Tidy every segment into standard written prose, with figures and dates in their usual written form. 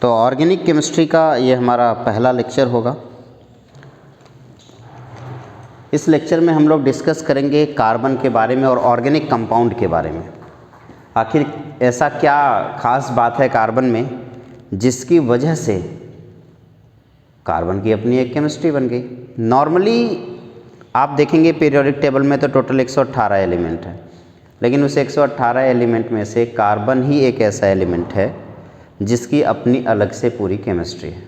तो organic chemistry का ये हमारा पहला लेक्चर होगा। इस लेक्चर में हम लोग डिस्कस करेंगे कार्बन के बारे में और ऑर्गेनिक कंपाउंड के बारे में। आखिर ऐसा क्या ख़ास बात है कार्बन में जिसकी वजह से कार्बन की अपनी एक केमिस्ट्री बन गई। नॉर्मली आप देखेंगे पीरियोडिक टेबल में तो टोटल 118 एलिमेंट है, लेकिन उस 118 एलिमेंट में से कार्बन ही एक ऐसा एलिमेंट है जिसकी अपनी अलग से पूरी केमिस्ट्री है।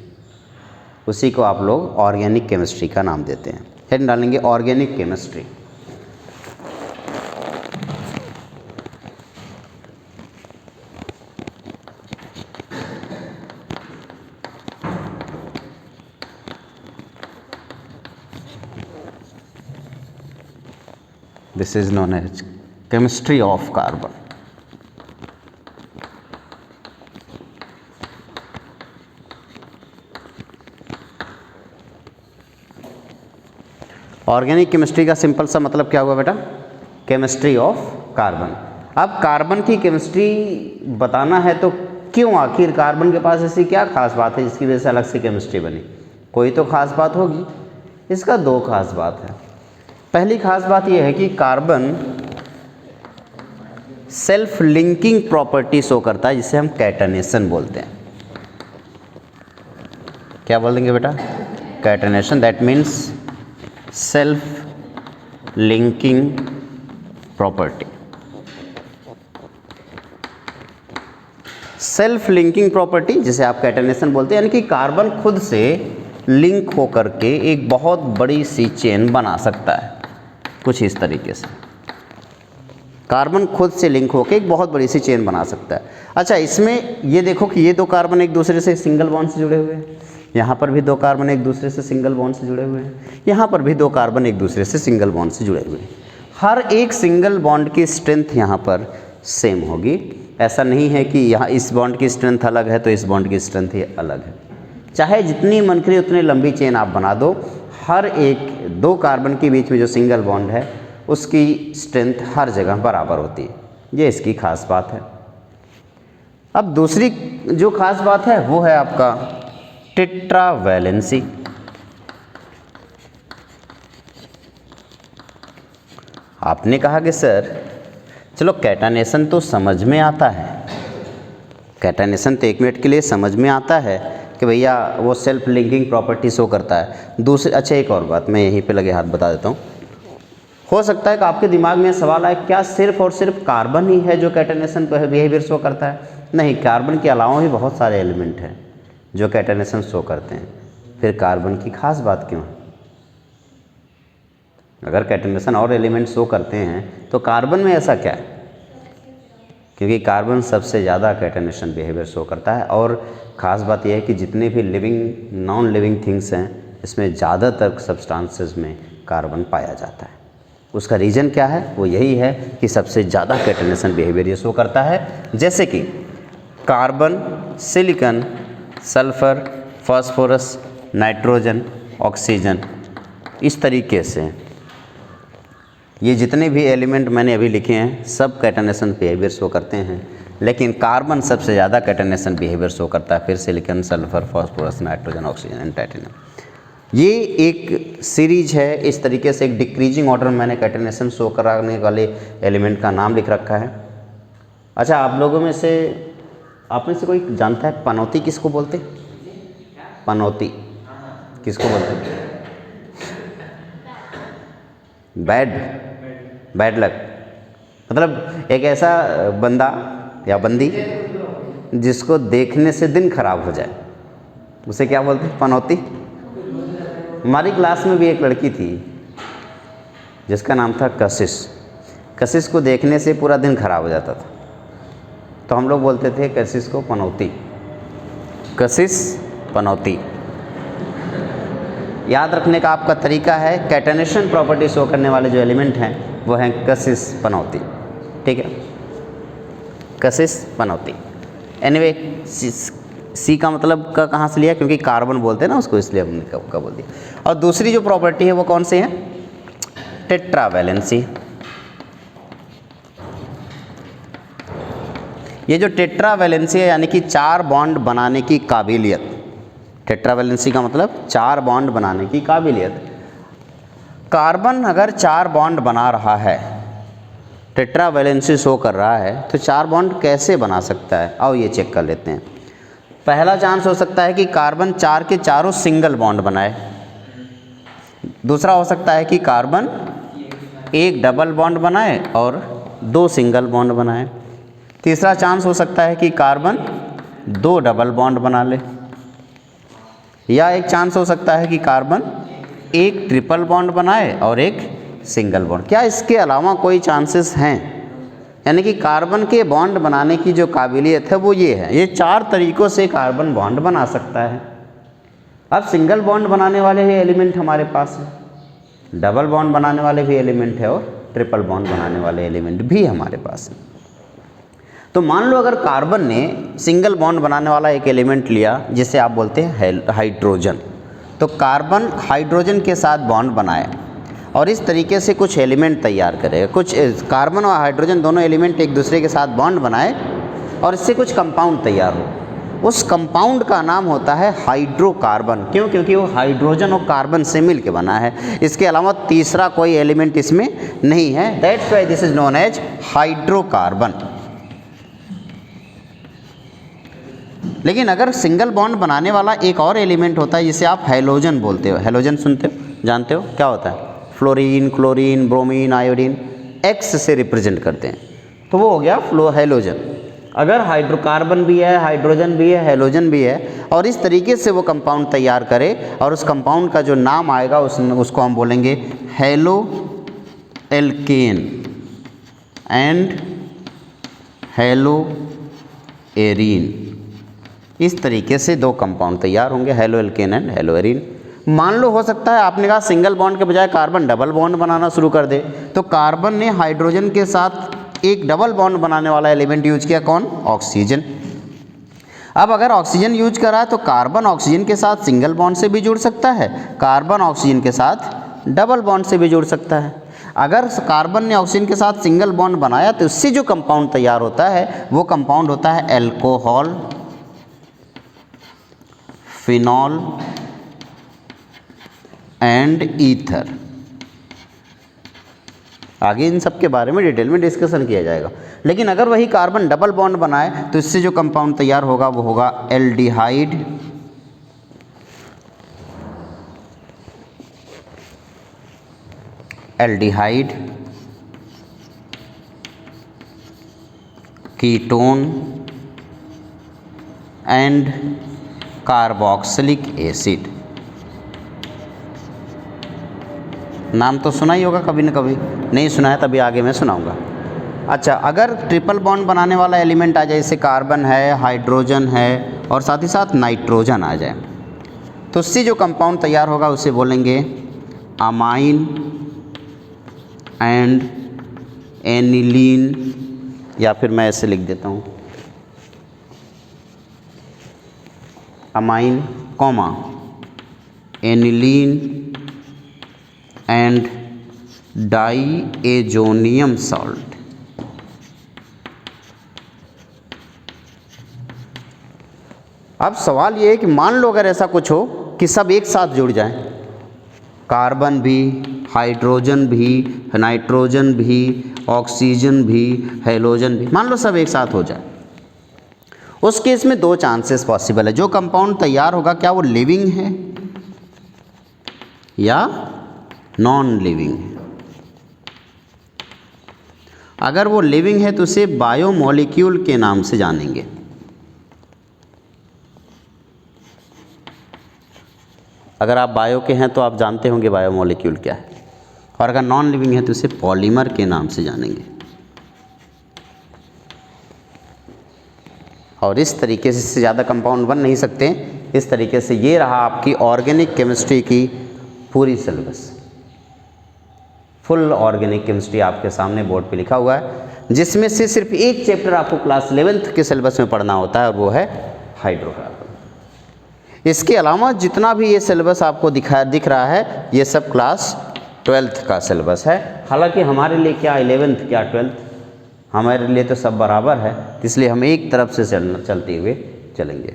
उसी को आप लोग ऑर्गेनिक केमिस्ट्री का नाम देते हैं। हेड डालेंगे organic chemistry. This is known as chemistry of carbon. Organic chemistry का सिंपल सा मतलब क्या हुआ बेटा? Chemistry of carbon. अब कार्बन की केमिस्ट्री बताना है तो क्यों, आखिर कार्बन के पास ऐसी क्या खास बात है जिसकी वजह से अलग से केमिस्ट्री बनी? कोई तो खास बात होगी। इसका दो खास बात है। पहली खास बात यह है कि carbon self linking property show करता है, जिसे हम कैटनेशन बोलते हैं। क्या बोल देंगे बेटा? Catenation. That means self linking property. Self linking property जिसे आप कैटनेशन बोलते हैं, यानी कि कार्बन खुद से लिंक होकर के एक बहुत बड़ी सी चेन बना सकता है। कुछ इस तरीके से कार्बन खुद से लिंक होकर एक बहुत बड़ी सी चेन बना सकता है। अच्छा, इसमें ये देखो कि ये दो कार्बन एक दूसरे से सिंगल बॉन्ड से जुड़े हुए हैं। यहाँ पर भी दो कार्बन एक दूसरे से सिंगल बॉन्ड से जुड़े हुए हैं। यहाँ पर भी दो कार्बन एक दूसरे से सिंगल बॉन्ड से जुड़े हुए हैं। हर एक सिंगल बॉन्ड की स्ट्रेंथ यहाँ पर सेम होगी। ऐसा नहीं है कि यहाँ इस बॉन्ड की स्ट्रेंथ अलग है तो इस बॉन्ड की स्ट्रेंथ ही अलग है। चाहे जितनी मनकरी उतनी लंबी चेन आप बना दो, हर एक दो कार्बन के बीच में जो सिंगल बॉन्ड है उसकी स्ट्रेंथ हर जगह बराबर होती है। ये इसकी खास बात है। अब दूसरी जो खास बात है वो है आपका टेट्रावैलेंसी। आपने कहा कि सर चलो कैटनेशन तो समझ में आता है, कैटनेशन तो एक मिनट के लिए समझ में आता है कि भैया वो सेल्फ लिंकिंग प्रॉपर्टी शो करता है। दूसरी, अच्छा एक और बात मैं यहीं पे लगे हाथ बता देता हूँ। हो सकता है कि आपके दिमाग में सवाल आए, क्या सिर्फ और सिर्फ कार्बन ही है जो कैटनेशन बिहेवियर शो करता है? नहीं, कार्बन के अलावा भी बहुत सारे एलिमेंट हैं जो कैटनेशन शो करते हैं। फिर कार्बन की खास बात क्यों है? अगर कैटनेशन और एलिमेंट शो करते हैं तो कार्बन में ऐसा क्या है? क्योंकि कार्बन सबसे ज़्यादा कैटनेशन बिहेवियर शो करता है। और ख़ास बात यह है कि जितने भी लिविंग नॉन लिविंग थिंग्स हैं इसमें ज़्यादातर सब्सटेंसेस में कार्बन पाया जाता है। उसका रीज़न क्या है? वो यही है कि सबसे ज़्यादा कैटनेशन बिहेवियर ये शो करता है। जैसे कि carbon, silicon, sulphur, phosphorus, nitrogen, oxygen, इस तरीके से ये जितने भी एलिमेंट मैंने अभी लिखे हैं सब कैटनेशन बिहेवियर शो करते हैं, लेकिन कार्बन सबसे ज़्यादा कैटनेशन बिहेवियर शो करता है। फिर silicon, sulphur, phosphorus, nitrogen, oxygen and titanium. ये एक सीरीज है। इस तरीके से एक डिक्रीजिंग ऑर्डर में मैंने कैटनेशन शो कराने वाले एलिमेंट का नाम लिख रखा है। अच्छा, आप लोगों में से आप में से कोई जानता है पनौती किसको बोलते? पनौती किसको बोलते? Bad luck. मतलब एक ऐसा बंदा या बंदी जिसको देखने से दिन खराब हो जाए, उसे क्या बोलते हैं? पनौती। हमारी क्लास में भी एक लड़की थी जिसका नाम था कशिश। कशिश को देखने से पूरा दिन खराब हो जाता था, तो हम लोग बोलते थे कशिश को पनौती। कशिश, पनौती। याद रखने का आपका तरीका है, कैटनेशन प्रॉपर्टी शो करने वाले जो एलिमेंट हैं वो हैं कशिश, पनौती। ठीक है, कशिश, पनौती। एनीवे, सी का मतलब का कहाँ से लिया? क्योंकि कार्बन बोलते हैं ना उसको, इसलिए हमने का बोल दिया। और दूसरी जो प्रॉपर्टी है वो कौन सी है? टेट्रावैलेंसी। ये जो टेट्रावैलेंसी है यानी कि 4 बॉन्ड बनाने की काबिलियत, टेट्रावैलेंसी का मतलब 4 बॉन्ड बनाने की काबिलियत। कार्बन अगर 4 बॉन्ड बना रहा है, टेट्रावैलेंसी शो कर रहा है, तो 4 बॉन्ड कैसे बना सकता है? आओ ये चेक कर लेते हैं। पहला चांस हो सकता है कि कार्बन 4 के चारों सिंगल बॉन्ड बनाए। दूसरा हो सकता है कि कार्बन एक डबल बॉन्ड बनाए और 2 सिंगल बॉन्ड बनाए। तीसरा चांस हो सकता है कि कार्बन 2 डबल बॉन्ड बना ले। या एक चांस हो सकता है कि कार्बन एक ट्रिपल बॉन्ड बनाए और एक सिंगल बॉन्ड। क्या इसके अलावा कोई चांसेस हैं? यानी कि कार्बन के बॉन्ड बनाने की जो काबिलियत है वो ये है, ये 4 तरीक़ों से कार्बन बॉन्ड बना सकता है। अब सिंगल बॉन्ड बनाने वाले ही एलिमेंट हमारे पास हैं, डबल बॉन्ड बनाने वाले भी एलिमेंट है और ट्रिपल बॉन्ड बनाने वाले एलिमेंट भी हमारे पास हैं। तो मान लो अगर कार्बन ने सिंगल बॉन्ड बनाने वाला एक एलिमेंट लिया जिसे आप बोलते हैं हाइड्रोजन, तो कार्बन हाइड्रोजन के साथ बॉन्ड बनाए और इस तरीके से कुछ एलिमेंट तैयार करेगा। कुछ कार्बन और हाइड्रोजन दोनों एलिमेंट एक दूसरे के साथ बॉन्ड बनाए और इससे कुछ कंपाउंड तैयार हो। उस कंपाउंड का नाम होता है हाइड्रोकार्बन। क्यों? क्योंकि वो हाइड्रोजन और कार्बन से मिल के बना है, इसके अलावा तीसरा कोई एलिमेंट इसमें नहीं है। That's why this is known as hydrocarbon. लेकिन अगर सिंगल बॉन्ड बनाने वाला एक और एलिमेंट होता है जिसे आप हैलोजन बोलते हो, हैलोजन सुनते हो, जानते हो क्या होता है? Fluorine, chlorine, bromine, iodine x से रिप्रेजेंट करते हैं, तो वो हो गया हैलोजन। अगर हाइड्रोकार्बन भी है, हाइड्रोजन भी है, हैलोजन भी है और इस तरीके से वो कंपाउंड तैयार करे और उस कंपाउंड का जो नाम आएगा उसको हम बोलेंगे hello alkene and hello arene. इस तरीके से 2 कंपाउंड तैयार होंगे, hello alkene and hello arene. मान लो हो सकता है आपने कहा सिंगल बॉन्ड के बजाय कार्बन डबल बॉन्ड बनाना शुरू कर दे, तो कार्बन ने हाइड्रोजन के साथ एक डबल बॉन्ड बनाने वाला एलिमेंट यूज किया, कौन? ऑक्सीजन। अब अगर ऑक्सीजन यूज करा तो कार्बन ऑक्सीजन के साथ सिंगल बॉन्ड से भी जुड़ सकता है, कार्बन ऑक्सीजन के साथ डबल बॉन्ड से भी जुड़ सकता है। अगर कार्बन ने ऑक्सीजन के साथ सिंगल बॉन्ड बनाया तो उससे जो कंपाउंड तैयार होता है वो कंपाउंड होता है एल्कोहल, फिनॉल एंड ईथर। आगे इन सब के बारे में डिटेल में डिस्कशन किया जाएगा। लेकिन अगर वही कार्बन डबल बॉन्ड बनाए तो इससे जो कंपाउंड तैयार होगा वो होगा aldehyde, aldehyde, ketone and carboxylic acid. नाम तो सुना ही होगा कभी न कभी, नहीं सुना है तभी आगे मैं सुनाऊंगा। अच्छा, अगर ट्रिपल बॉन्ड बनाने वाला एलिमेंट आ जाए, जैसे कार्बन है, हाइड्रोजन है और साथ ही साथ नाइट्रोजन आ जाए, तो उससे जो कंपाउंड तैयार होगा उसे बोलेंगे अमाइन एंड एनिलीन, या फिर मैं ऐसे लिख देता हूँ amine comma aniline and diazonium salt. अब सवाल ये है कि मान लो अगर ऐसा कुछ हो कि सब एक साथ जुड़ जाएं, कार्बन भी, हाइड्रोजन भी, नाइट्रोजन भी, ऑक्सीजन भी, हैलोजन भी, मान लो सब एक साथ हो जाए, उस केस में 2 चांसेस पॉसिबल है। जो कंपाउंड तैयार होगा क्या वो लिविंग है या नॉन लिविंग है। अगर वो लिविंग है तो उसे बायोमोलिक्यूल के नाम से जानेंगे। अगर आप बायो के हैं तो आप जानते होंगे बायोमोलिक्यूल क्या है, और अगर नॉन लिविंग है तो उसे पॉलीमर के नाम से जानेंगे। और इस तरीके से इससे ज़्यादा कंपाउंड बन नहीं सकते। इस तरीके से ये रहा आपकी ऑर्गेनिक केमिस्ट्री की पूरी सिलेबस। फुल ऑर्गेनिक केमिस्ट्री आपके सामने बोर्ड पे लिखा हुआ है, जिसमें से सिर्फ एक चैप्टर आपको क्लास 11th के सिलेबस में पढ़ना होता है और वो है हाइड्रोकार्बन। इसके अलावा जितना भी ये सिलेबस आपको दिख रहा है ये सब क्लास 12th का सिलेबस है। हालांकि हमारे लिए क्या 11th क्या 12th हमारे लिए तो सब बराबर है, इसलिए हम एक तरफ से चलते हुए चलेंगे।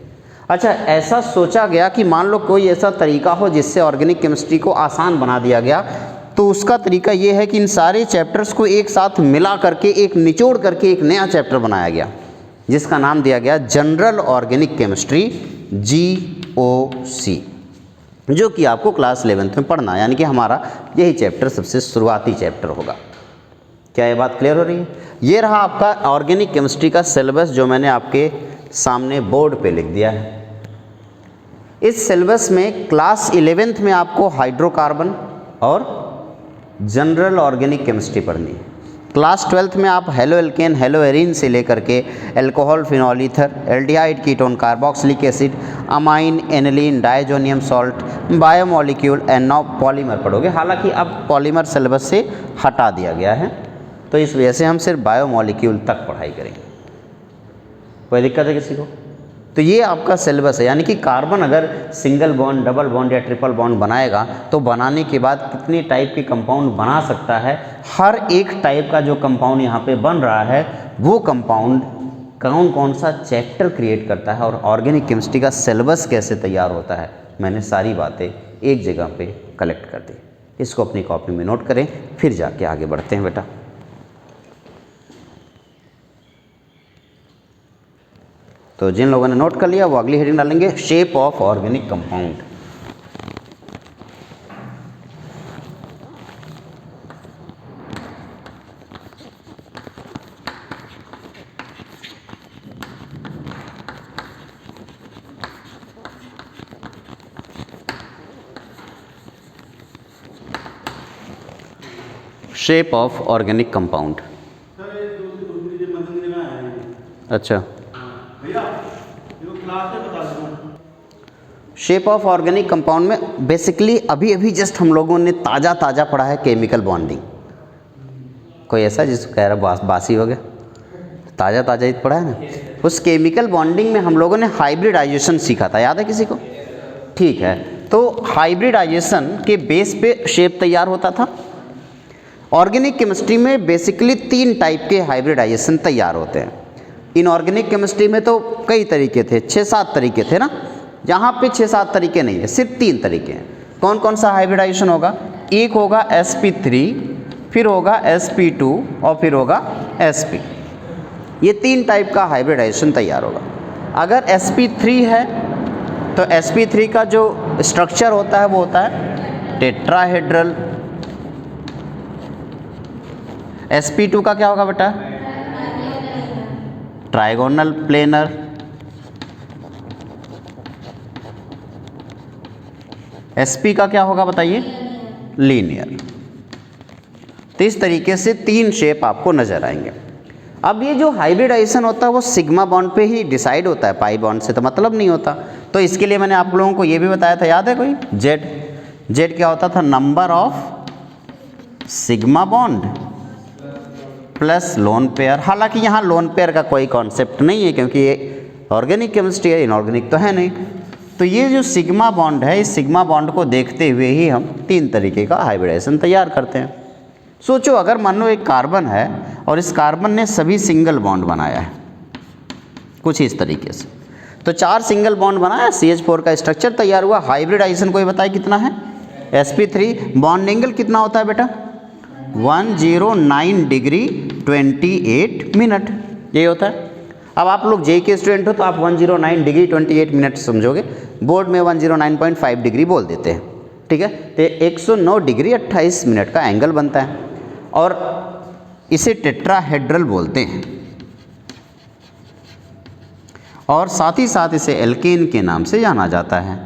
अच्छा, ऐसा सोचा गया कि मान लो कोई ऐसा तरीका हो जिससे ऑर्गेनिक केमिस्ट्री को आसान बना दिया गया, तो उसका तरीका ये है कि इन सारे चैप्टर्स को एक साथ मिला करके, एक निचोड़ करके एक नया चैप्टर बनाया गया, जिसका नाम दिया गया जनरल ऑर्गेनिक केमिस्ट्री, GOC, जो कि आपको क्लास 11th में पढ़ना है, यानी कि हमारा यही चैप्टर सबसे शुरुआती चैप्टर होगा। क्या ये बात क्लियर हो रही है? ये रहा आपका ऑर्गेनिक केमिस्ट्री का सिलेबस, जो मैंने आपके सामने बोर्ड पे लिख दिया है। इस सिलेबस में क्लास 11th में आपको हाइड्रोकार्बन और जनरल ऑर्गेनिक केमिस्ट्री पढ़नी है। क्लास 12th में आप हेलो एल्केन, हेलो एरीन से लेकर के alcohol, phenol ether, aldehyde, ketone, carboxylic acid, amine, aniline, diazonium salt, biomolecule and now polymer पढ़ोगे। हालांकि अब पॉलीमर सिलेबस से हटा दिया गया है, तो इस वजह से हम सिर्फ बायोमोलिक्यूल तक पढ़ाई करेंगे। कोई दिक्कत है किसी को? तो ये आपका सिलेबस है, यानी कि कार्बन अगर सिंगल बॉन्ड, डबल बॉन्ड या ट्रिपल बॉन्ड बनाएगा तो बनाने के बाद कितने टाइप के कंपाउंड बना सकता है, हर एक टाइप का जो कंपाउंड यहाँ पे बन रहा है वो कंपाउंड कौन कौन सा चैप्टर क्रिएट करता है और ऑर्गेनिक केमिस्ट्री का सिलेबस कैसे तैयार होता है, मैंने सारी बातें एक जगह पे कलेक्ट कर दी। इसको अपनी कॉपी में नोट करें, फिर जाके आगे बढ़ते हैं बेटा। तो जिन लोगों ने नोट कर लिया वो अगली हेडिंग डालेंगे, shape of organic compound. Shape of organic compound. अच्छा, शेप ऑफ ऑर्गेनिक कंपाउंड में बेसिकली अभी अभी जस्ट हम लोगों ने ताज़ा पढ़ा है केमिकल बॉन्डिंग। कोई ऐसा जिसको कह रहा बासी हो गया? ताज़ा ही पढ़ा है ना। उस केमिकल बॉन्डिंग में हम लोगों ने हाइब्रिडाइजेशन सीखा था, याद है किसी को? ठीक है, तो हाइब्रिडाइजेशन के बेस पे शेप तैयार होता था। ऑर्गेनिक केमिस्ट्री में बेसिकली 3 टाइप के हाइब्रिडाइजेशन तैयार होते हैं। इनऑर्गेनिक केमिस्ट्री में तो कई तरीके थे, 6-7 तरीके थे ना। यहाँ पे 6-7 तरीके नहीं है, सिर्फ 3 तरीके हैं। कौन कौन सा हाइब्रिडाइजेशन होगा? एक होगा sp3, फिर होगा sp2 और फिर होगा sp। ये 3 टाइप का हाइब्रिडाइजेशन तैयार होगा। अगर sp3 है तो sp3 का जो स्ट्रक्चर होता है वो होता है टेट्राहेड्रल। sp2 का क्या होगा बेटा? Trigonal planar. sp का क्या होगा बताइए? लीनियर। तो इस तरीके से 3 शेप आपको नजर आएंगे। अब ये जो हाइब्रिडाइजेशन होता है वो सिग्मा बॉन्ड पे ही डिसाइड होता है, पाई बॉन्ड से तो मतलब नहीं होता। तो इसके लिए मैंने आप लोगों को ये भी बताया था, याद है कोई? जेड क्या होता था? Number of sigma bond plus lone pair. हालांकि यहाँ लोन पेयर का कोई कॉन्सेप्ट नहीं है क्योंकि ये ऑर्गेनिक केमिस्ट्री है, इनऑर्गेनिक तो है नहीं। तो ये जो सिग्मा बॉन्ड है, इस सिग्मा बॉन्ड को देखते हुए ही हम 3 तरीके का हाइब्रिडाइजेशन तैयार करते हैं। सोचो अगर मान लो एक कार्बन है और इस कार्बन ने सभी सिंगल बॉन्ड बनाया है कुछ इस तरीके से, तो 4 सिंगल बॉन्ड बनाया, CH4 का स्ट्रक्चर तैयार हुआ। हाइब्रिडाइजेशन कोई बताए कितना है? sp3 बॉन्ड एंगल कितना होता है बेटा? 109 डिग्री 28 मिनट, ये होता है। अब आप लोग जे के स्टूडेंट हो तो आप 109 डिग्री 28 मिनट समझोगे, बोर्ड में 109.5 डिग्री बोल देते हैं, ठीक है। तो 109 डिग्री 28 मिनट का एंगल बनता है और इसे टेट्राहेड्रल बोलते हैं और साथ ही साथ इसे एल्केन के नाम से जाना जाता है,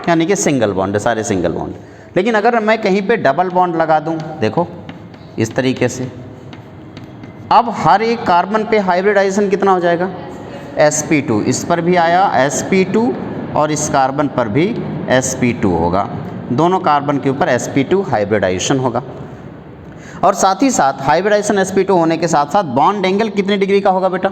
यानी कि सिंगल बॉन्ड, सारे सिंगल बॉन्ड। लेकिन अगर मैं कहीं पे डबल बॉन्ड लगा दूं, देखो इस तरीके से, अब हर एक कार्बन पे हाइब्रिडाइजेशन कितना हो जाएगा? sp2, इस पर भी आया sp2 और इस कार्बन पर भी sp2 होगा। दोनों कार्बन के ऊपर sp2 हाइब्रिडाइजेशन होगा। और साथ ही साथ हाइब्रिडाइजेशन sp2 होने के साथ साथ बॉन्ड एंगल कितने डिग्री का होगा बेटा?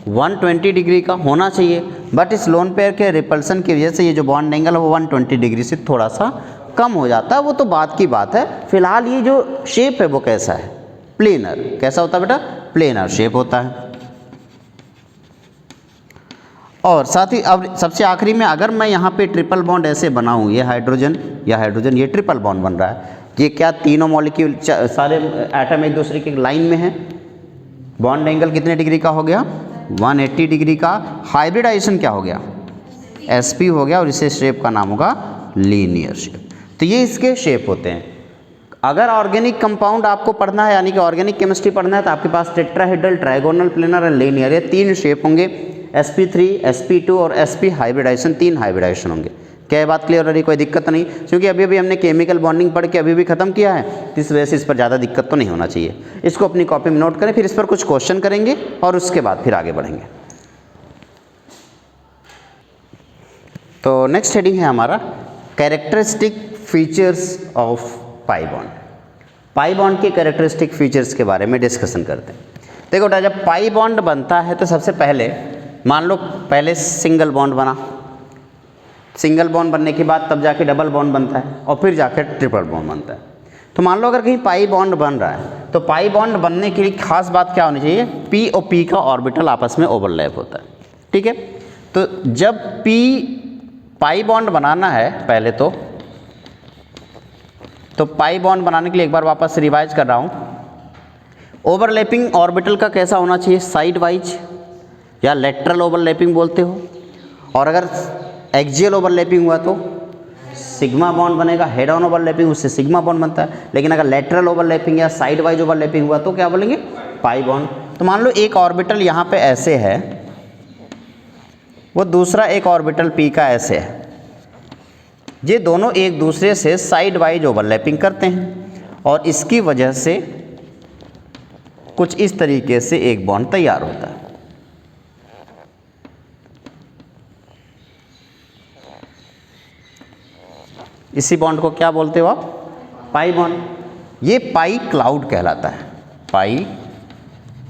120 डिग्री का होना चाहिए, बट इस लोन पेयर के रिपल्सन की वजह से ये जो बॉन्ड एंगल है वो 120 डिग्री से थोड़ा सा कम हो जाता है। वो तो बात की बात है, फिलहाल ये जो शेप है वो कैसा है? प्लेनर। कैसा होता है बेटा? प्लेनर शेप होता है। और साथ ही अब सबसे आखिरी में अगर मैं यहाँ पे ट्रिपल बॉन्ड ऐसे बनाऊँ, ये हाइड्रोजन या हाइड्रोजन, ये ट्रिपल बॉन्ड बन रहा है, ये क्या तीनों मॉलिक्यूल सारे एटम एक दूसरे के लाइन में हैं। बॉन्ड एंगल कितने डिग्री का हो गया? 180 डिग्री का। हाइब्रिडाइजेशन क्या हो गया? sp हो गया और इसे शेप का नाम होगा लीनियर शेप। तो ये इसके शेप होते हैं। अगर ऑर्गेनिक कंपाउंड आपको पढ़ना है, यानी कि ऑर्गेनिक केमिस्ट्री पढ़ना है, तो आपके पास टेट्राहेड्रल, ट्राइगोनल, प्लेनर और लीनियर, ये 3 शेप होंगे। sp3, sp2 और sp हाइब्रिडाइजेशन, 3 हाइब्रिडाइजेशन होंगे। क्या ये बात क्लियर हो रही? कोई दिक्कत नहीं, क्योंकि अभी अभी हमने केमिकल बॉन्डिंग पढ़ के अभी भी खत्म किया है, तो इस वजह से इस पर ज़्यादा दिक्कत तो नहीं होना चाहिए। इसको अपनी कॉपी में नोट करें, फिर इस पर कुछ क्वेश्चन करेंगे और उसके बाद फिर आगे बढ़ेंगे। तो नेक्स्ट हेडिंग है हमारा characteristic features of pi bond. Pi bond के कैरेक्टरिस्टिक फीचर्स के बारे में डिस्कशन करते हैं। देखो बेटा, जब पाई बॉन्ड बनता है तो सबसे पहले मान लो पहले सिंगल बॉन्ड बना, सिंगल बॉन्ड बनने के बाद तब जाके डबल बॉन्ड बनता है और फिर जाकर ट्रिपल बॉन्ड बनता है। तो मान लो अगर कहीं पाई बॉन्ड बन रहा है, तो पाई बॉन्ड बनने के लिए खास बात क्या होनी चाहिए? p और p का ऑर्बिटल आपस में ओवरलैप होता है। ठीक है, तो जब p पाई बॉन्ड बनाना है पहले तो पाई बॉन्ड बनाने के लिए एक बार वापस रिवाइज कर रहा हूँ। ओवरलैपिंग ऑर्बिटल का कैसा होना चाहिए? साइड वाइज या लेटरल ओवरलैपिंग बोलते हो। और अगर एक्सियल ओवरलैपिंग हुआ तो सिग्मा बॉन्ड बनेगा, हेड ऑन ओवरलैपिंग उससे सिग्मा बॉन्ड बनता है। लेकिन अगर लेटरल ओवरलैपिंग या साइड वाइज ओवरलैपिंग हुआ तो क्या बोलेंगे? Pi bond. तो मान लो एक ऑर्बिटल यहाँ पे ऐसे है, वो दूसरा एक ऑर्बिटल p का ऐसे है, ये दोनों एक दूसरे से साइड वाइज ओवरलैपिंग करते हैं और इसकी वजह से कुछ इस तरीके से एक बॉन्ड तैयार होता है। इसी बॉन्ड को क्या बोलते हो आप? Pi bond. ये पाई क्लाउड कहलाता है, पाई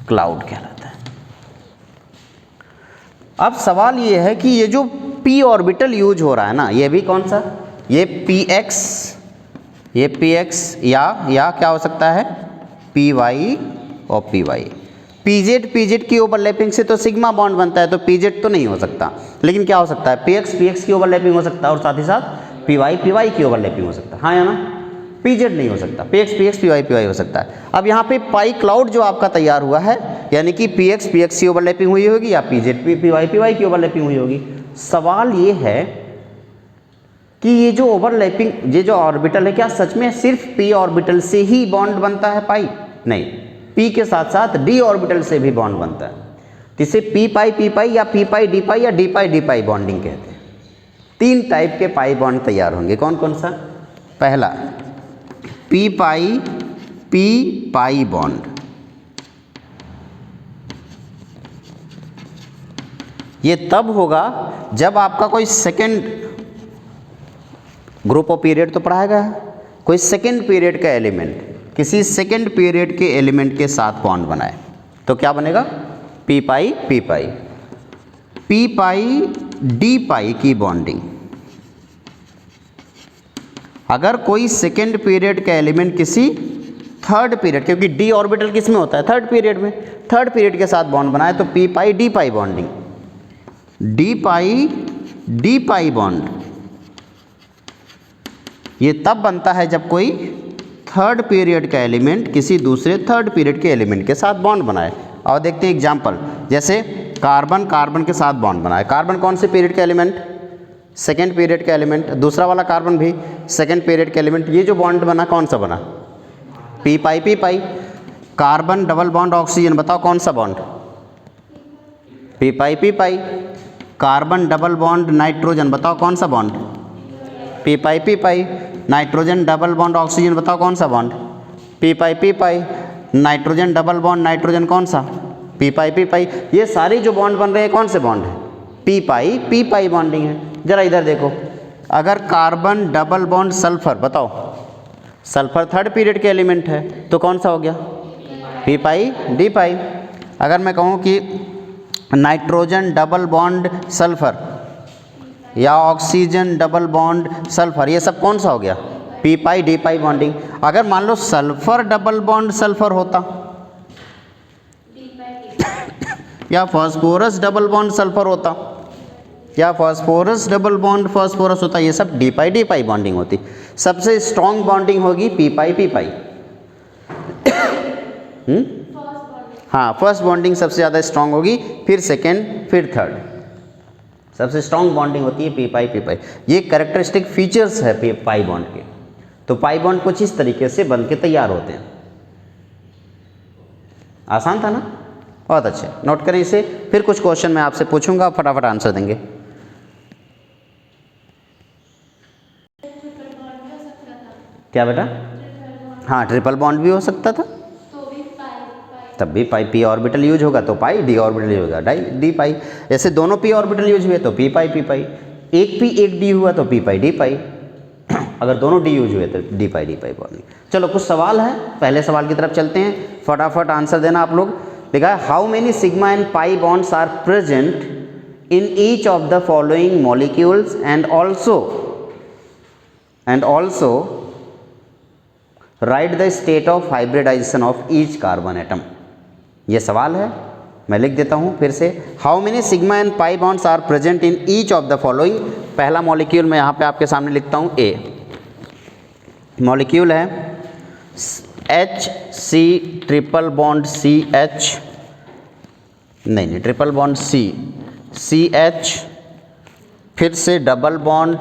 क्लाउड कहलाता है। अब सवाल ये है कि ये जो p ऑर्बिटल यूज हो रहा है ना, ये भी कौन सा? ये px, ये px या क्या हो सकता है? py और py। pz की ओवरलैपिंग से तो सिग्मा बॉन्ड बनता है, तो pz तो नहीं हो सकता। लेकिन क्या हो सकता है? px की ओवरलैपिंग हो सकता है और साथ ही साथ py की ओवरलैपिंग हो सकता है। हाँ या ना? pz नहीं हो सकता, px py हो सकता है। अब यहाँ पे पाई क्लाउड जो आपका तैयार हुआ है, यानी कि px की ओवरलैपिंग हुई होगी या pz py की ओवरलैपिंग हुई होगी। सवाल ये है कि ये जो ओवरलैपिंग, ये जो ऑर्बिटल है, क्या सच में सिर्फ p ऑर्बिटल से ही बॉन्ड बनता है पाई? नहीं, p के साथ साथ d ऑर्बिटल से भी बॉन्ड बनता है। इसे p पाई या p पाई या d पाई बॉन्डिंग कहते हैं। 3 टाइप के पाई बॉन्ड तैयार होंगे। कौन कौन सा? पहला p पाई बॉन्ड, ये तब होगा जब आपका कोई सेकेंड ग्रुप ऑफ पीरियड तो पढ़ाया गया है, कोई सेकेंड पीरियड का एलिमेंट किसी सेकेंड पीरियड के एलिमेंट के साथ बॉन्ड बनाए, तो क्या बनेगा? p पाई d पाई की बॉन्डिंग। अगर कोई सेकेंड पीरियड का एलिमेंट किसी थर्ड पीरियड, क्योंकि d ऑर्बिटल किस में होता है? थर्ड पीरियड में। थर्ड पीरियड के साथ बॉन्ड बनाए तो p पाई d pi bonding. d pi bond ये तब बनता है जब कोई थर्ड पीरियड का एलिमेंट किसी दूसरे थर्ड पीरियड के एलिमेंट के साथ बॉन्ड बनाए। और देखते हैं एग्जांपल, जैसे कार्बन के साथ बॉन्ड बनाए। कार्बन कौन से पीरियड का एलिमेंट? सेकेंड पीरियड का एलिमेंट। दूसरा वाला कार्बन भी सेकेंड पीरियड का एलिमेंट। ये जो बॉन्ड बना कौन सा बना? p पाई। कार्बन डबल बॉन्ड ऑक्सीजन, बताओ कौन सा बॉन्ड? p पाई। कार्बन डबल बॉन्ड नाइट्रोजन, बताओ कौन सा बॉन्ड? p पाई। नाइट्रोजन डबल बॉन्ड ऑक्सीजन, बताओ कौन सा बॉन्ड? p पाई। नाइट्रोजन डबल बॉन्ड नाइट्रोजन कौन सा? p पाई। ये सारी जो बॉन्ड बन रहे हैं कौन से बॉन्ड है? p पाई बॉन्डिंग है। जरा इधर देखो, अगर कार्बन डबल बॉन्ड सल्फर, बताओ सल्फर थर्ड पीरियड के एलिमेंट है तो कौन सा हो गया? p पाई d पाई। अगर मैं कहूँ कि नाइट्रोजन डबल बॉन्ड सल्फर या ऑक्सीजन डबल बॉन्ड सल्फर, ये सब कौन सा हो गया? p पाई d पाई बॉन्डिंग। अगर मान लो सल्फर डबल बॉन्ड सल्फर होता या फास्फोरस डबल बॉन्ड सल्फर होता, या फास्फोरस डबल बॉन्ड फास्फोरस होता, ये सब डी पाई बॉन्डिंग होती। सबसे स्ट्रॉन्ग बॉन्डिंग होगी पी पाई। हाँ, फर्स्ट बॉन्डिंग सबसे ज़्यादा स्ट्रॉन्ग होगी, फिर सेकेंड, फिर थर्ड। सबसे स्ट्रॉन्ग बॉन्डिंग होती है पी पाई। ये कैरेक्टरिस्टिक फीचर्स है पी पाई बॉन्ड के। तो पाई बॉन्ड कुछ इस तरीके से बन के तैयार होते हैं। आसान था ना, बहुत अच्छे, नोट करें इसे। फिर कुछ क्वेश्चन मैं आपसे पूछूंगा, फटाफट आंसर देंगे। क्या बेटा? हाँ, ट्रिपल बॉन्ड भी हो सकता था, तब भी पाई पी ऑर्बिटल यूज होगा तो पाई, डी ऑर्बिटल यूज होगा डी पाई। ऐसे दोनों पी ऑर्बिटल यूज हुए तो पी पाई। एक पी एक डी हुआ तो पी पाई डी पाई। अगर दोनों डी यूज हुए तो डी पाई बॉन्डिंग। चलो कुछ सवाल है, पहले सवाल की तरफ चलते हैं, फटाफट आंसर देना आप लोग। लिखा है how many sigma and pi bonds are present in each of the following molecules and also write the state of hybridization of each carbon atom. ये सवाल है, मैं लिख देता हूँ फिर से। How many sigma and pi bonds are present in each of the following. पहला मॉलिक्यूल मैं यहाँ पे आपके सामने लिखता हूँ, ए मॉलिक्यूल है H C triple bond C H, नहीं ट्रिपल बॉन्ड सी एच, फिर से डबल बॉन्ड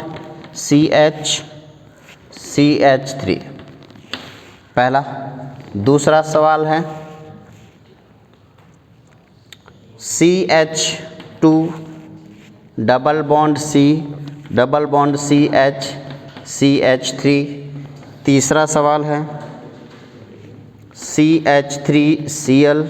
CH3 पहला। दूसरा सवाल है CH2 डबल बॉन्ड CH3। तीसरा सवाल है CH3Cl,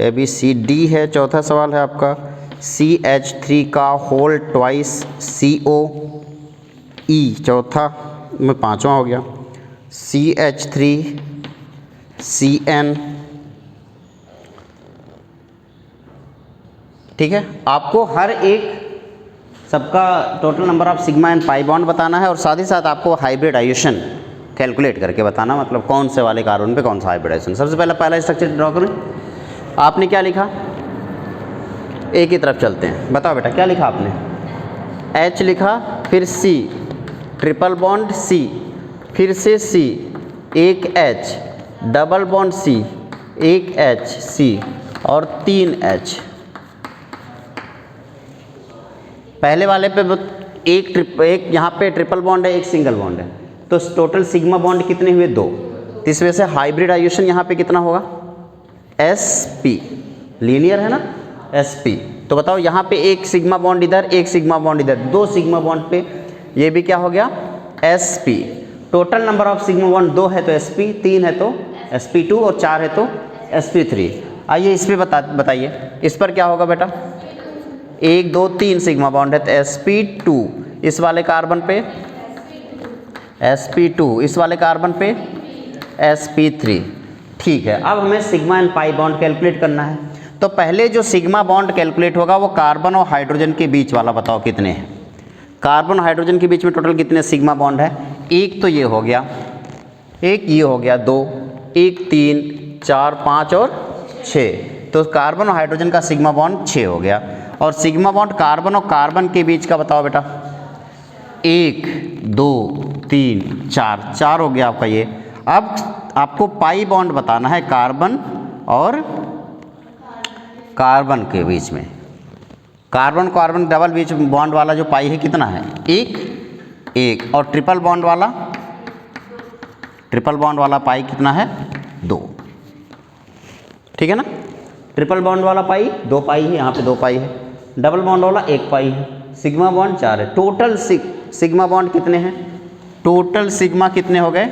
ABCD है। चौथा सवाल है आपका CH3 का होल ट्वाइस COE, चौथा में पांचवा हो गया CH3CN। ठीक है, आपको हर एक सबका total number of sigma and pi bond बताना है और साथ ही साथ आपको हाइब्रिडाइजेशन कैलकुलेट करके बताना, मतलब कौन से वाले कार्बन पे कौन सा हाइब्रिडाइजेशन। सबसे पहला स्ट्रक्चर ड्रॉ करें। आपने क्या लिखा? एक ही तरफ चलते हैं, बताओ बेटा क्या लिखा आपने? H लिखा, फिर C ट्रिपल बॉन्ड C, फिर से C, एक H डबल बॉन्ड C, एक H C और 3 H। पहले वाले पे एक यहाँ पे ट्रिपल बॉन्ड है, एक सिंगल बॉन्ड है, तो टोटल सिग्मा बॉन्ड कितने हुए? 2। इस वजह से हाइब्रिडाइजेशन यहाँ पे कितना होगा? sp, लीनियर है ना sp। तो बताओ यहाँ पे एक सिग्मा बॉन्ड इधर, एक सिग्मा बॉन्ड इधर, 2 सिग्मा बॉन्ड पे ये भी क्या हो गया? sp। Total number of sigma bond 2 है तो sp, 3 है तो sp2 और 4 है तो sp3। आइए इस पे बताइए, इस पर क्या होगा बेटा? 1 2 3 सिग्मा बॉन्ड है तो sp2, इस वाले कार्बन पे sp2, इस वाले कार्बन पे sp3। ठीक है, अब हमें sigma and pi bond calculate करना है। तो पहले जो सिग्मा बॉन्ड कैलकुलेट होगा वो कार्बन और हाइड्रोजन के बीच वाला, बताओ कितने हैं? कार्बन और हाइड्रोजन के बीच में टोटल कितने सिग्मा बॉन्ड है? एक तो ये हो गया, एक ये हो गया 2, एक 3 4 5 और 6। तो कार्बन और हाइड्रोजन का सिग्मा बॉन्ड 6 हो गया। और सिग्मा बॉन्ड कार्बन और कार्बन के बीच का बताओ बेटा? 1 2 3 4 हो गया आपका ये। अब आपको पाई बॉन्ड बताना है कार्बन और कार्बन के बीच में। कार्बन कार्बन डबल बीच बॉन्ड वाला जो पाई है कितना है? 1। और ट्रिपल बॉन्ड वाला पाई कितना है? 2। ठीक है ना, ट्रिपल बॉन्ड वाला पाई 2 पाई है, यहाँ पे 2 पाई है। डबल बॉन्ड वाला 1 पाई है। सिग्मा बॉन्ड 4 है। टोटल सिग्मा बॉन्ड कितने हैं? टोटल सिग्मा कितने हो गए?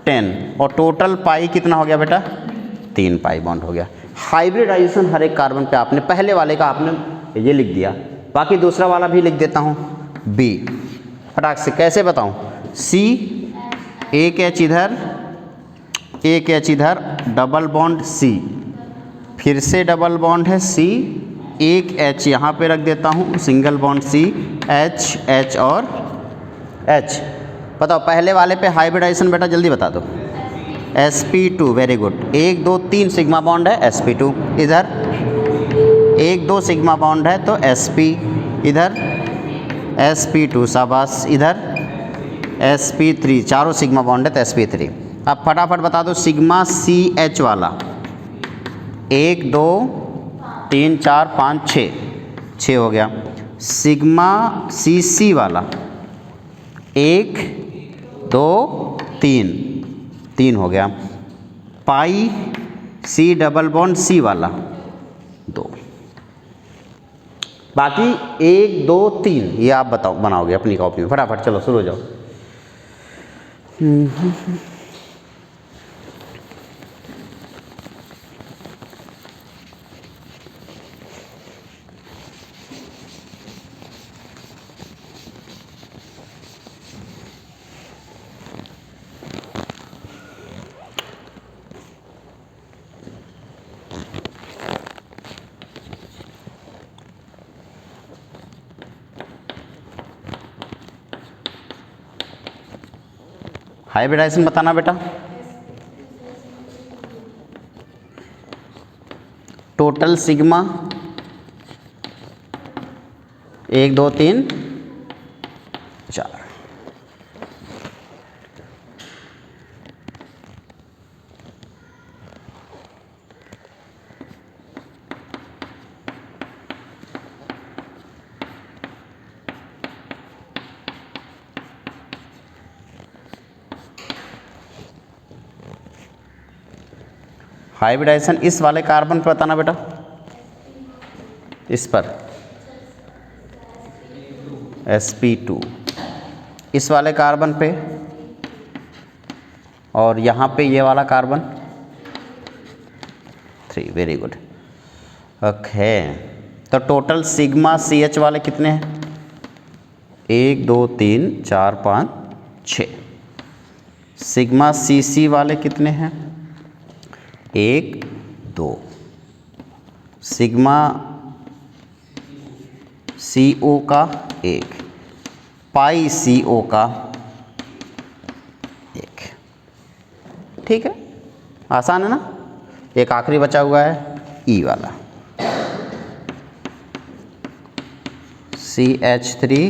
10। और टोटल पाई कितना हो गया बेटा? 3 पाई बॉन्ड हो गया। हाइब्रिडाइजेशन हर एक कार्बन पे आपने, पहले वाले का आपने ये लिख दिया, बाकी दूसरा वाला भी लिख देता हूँ B। फटाक से कैसे बताऊँ? C, एक H इधर, एक H इधर, डबल बॉन्ड C, फिर से डबल बॉन्ड है C, एक H यहाँ पे रख देता हूँ, सिंगल बॉन्ड C, H और H। बताओ पहले वाले पे हाइब्रिडाइजेशन बेटा जल्दी बता दो। sp2, very good. 1 2 3 sigma bond है sp2 इधर, एक दो सिग्मा बॉन्ड है तो sp, इधर sp2, शाबाश, इधर sp3, चारों सिग्मा बॉन्ड है तो sp3। अब फटाफट बता दो सिग्मा CH वाला, 1 2 3 4 5 6, 6 हो गया। सिग्मा CC वाला 1 2 3, 3 हो गया। पाई C डबल बॉन्ड C वाला 2। बाकी 1 2 3 ये आप बताओ, बनाओगे अपनी कॉपी में फटाफट। चलो शुरू हो जाओ। हाइब्रिडाइजेशन बताना बेटा। Total sigma 1 2 3 4। हाइब्रिडाइजेशन इस वाले कार्बन पर बताना बेटा, इस पर sp2, इस वाले कार्बन पे, और यहाँ पे ये वाला कार्बन 3। Very good. ओके, तो टोटल सिग्मा CH वाले कितने हैं? 1 2 3 4 5 6। सिग्मा CC वाले कितने हैं? 1 2। सिग्मा CO का 1, पाई CO का 1। ठीक है, आसान है ना। एक आखिरी बचा हुआ है E वाला, CH3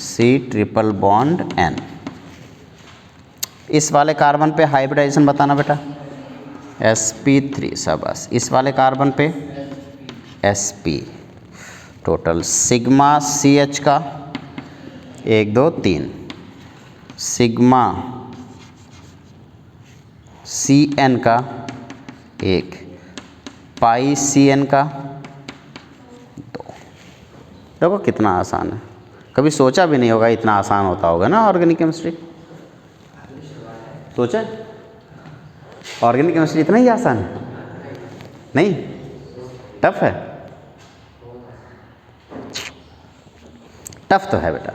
C triple bond N। इस वाले कार्बन पे हाइब्रिडाइजेशन बताना बेटा, sp3, शाबाश। इस वाले कार्बन पे sp। टोटल सिग्मा CH का 1 2 3, सिग्मा CN का 1, पाई CN का 2। देखो कितना आसान है, कभी सोचा भी नहीं होगा इतना आसान होता होगा ना ऑर्गेनिक केमिस्ट्री। सोचा ऑर्गेनिक केमिस्ट्री इतना ही आसान है? नहीं, टफ है। टफ तो है बेटा।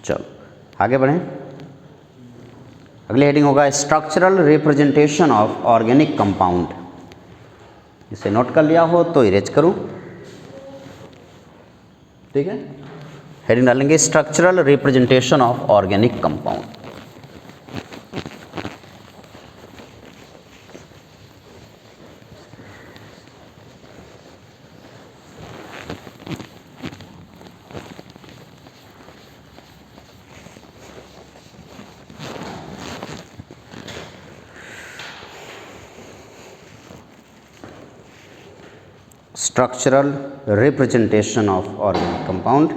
चलो आगे बढ़ें। अगली हेडिंग होगा structural representation of organic compound. इसे नोट कर लिया हो तो इरेज करूं, ठीक है। हेडिंग डालेंगे structural representation of organic compound. Structural representation of organic compound।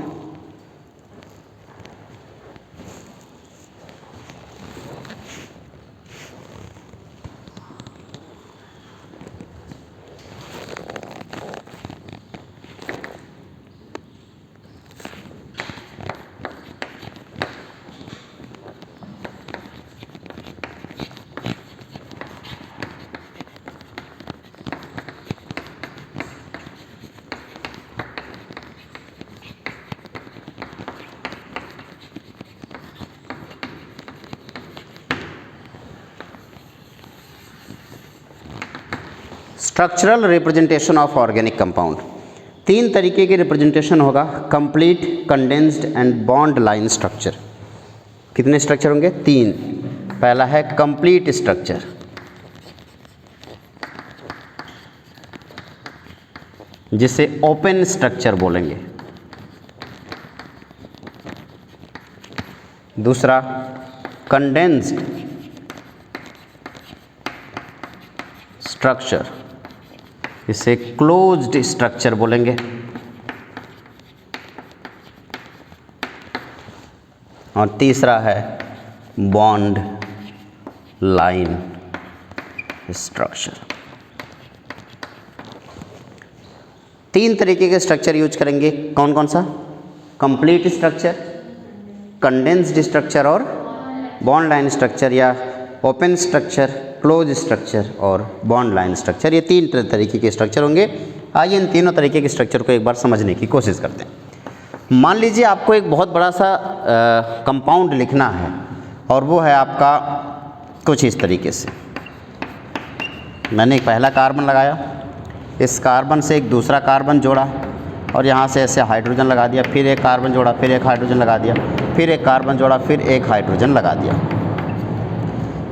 Structural representation of organic compound. 3 तरीके के रिप्रेजेंटेशन होगा, complete, condensed and bond line structure. कितने स्ट्रक्चर होंगे? 3। पहला है कंप्लीट स्ट्रक्चर, जिसे ओपन स्ट्रक्चर बोलेंगे। दूसरा कंडेंस्ड स्ट्रक्चर, इसे क्लोज्ड स्ट्रक्चर बोलेंगे। और तीसरा है बॉन्ड लाइन स्ट्रक्चर। 3 तरीके के स्ट्रक्चर यूज करेंगे। कौन कौन सा? कंप्लीट स्ट्रक्चर, कंडेंस्ड स्ट्रक्चर और बॉन्ड लाइन स्ट्रक्चर, या ओपन स्ट्रक्चर, क्लोज स्ट्रक्चर और बॉन्ड लाइन स्ट्रक्चर। ये 3 तरीके के स्ट्रक्चर होंगे। आइए इन तीनों तरीके के स्ट्रक्चर को एक बार समझने की कोशिश करते हैं। मान लीजिए आपको एक बहुत बड़ा सा कंपाउंड लिखना है, और वो है आपका कुछ इस तरीके से। मैंने एक पहला कार्बन लगाया, इस कार्बन से एक दूसरा कार्बन जोड़ा, और यहाँ से ऐसे हाइड्रोजन लगा दिया, फिर एक कार्बन जोड़ा, फिर एक हाइड्रोजन लगा दिया, फिर एक कार्बन जोड़ा, फिर एक हाइड्रोजन लगा दिया।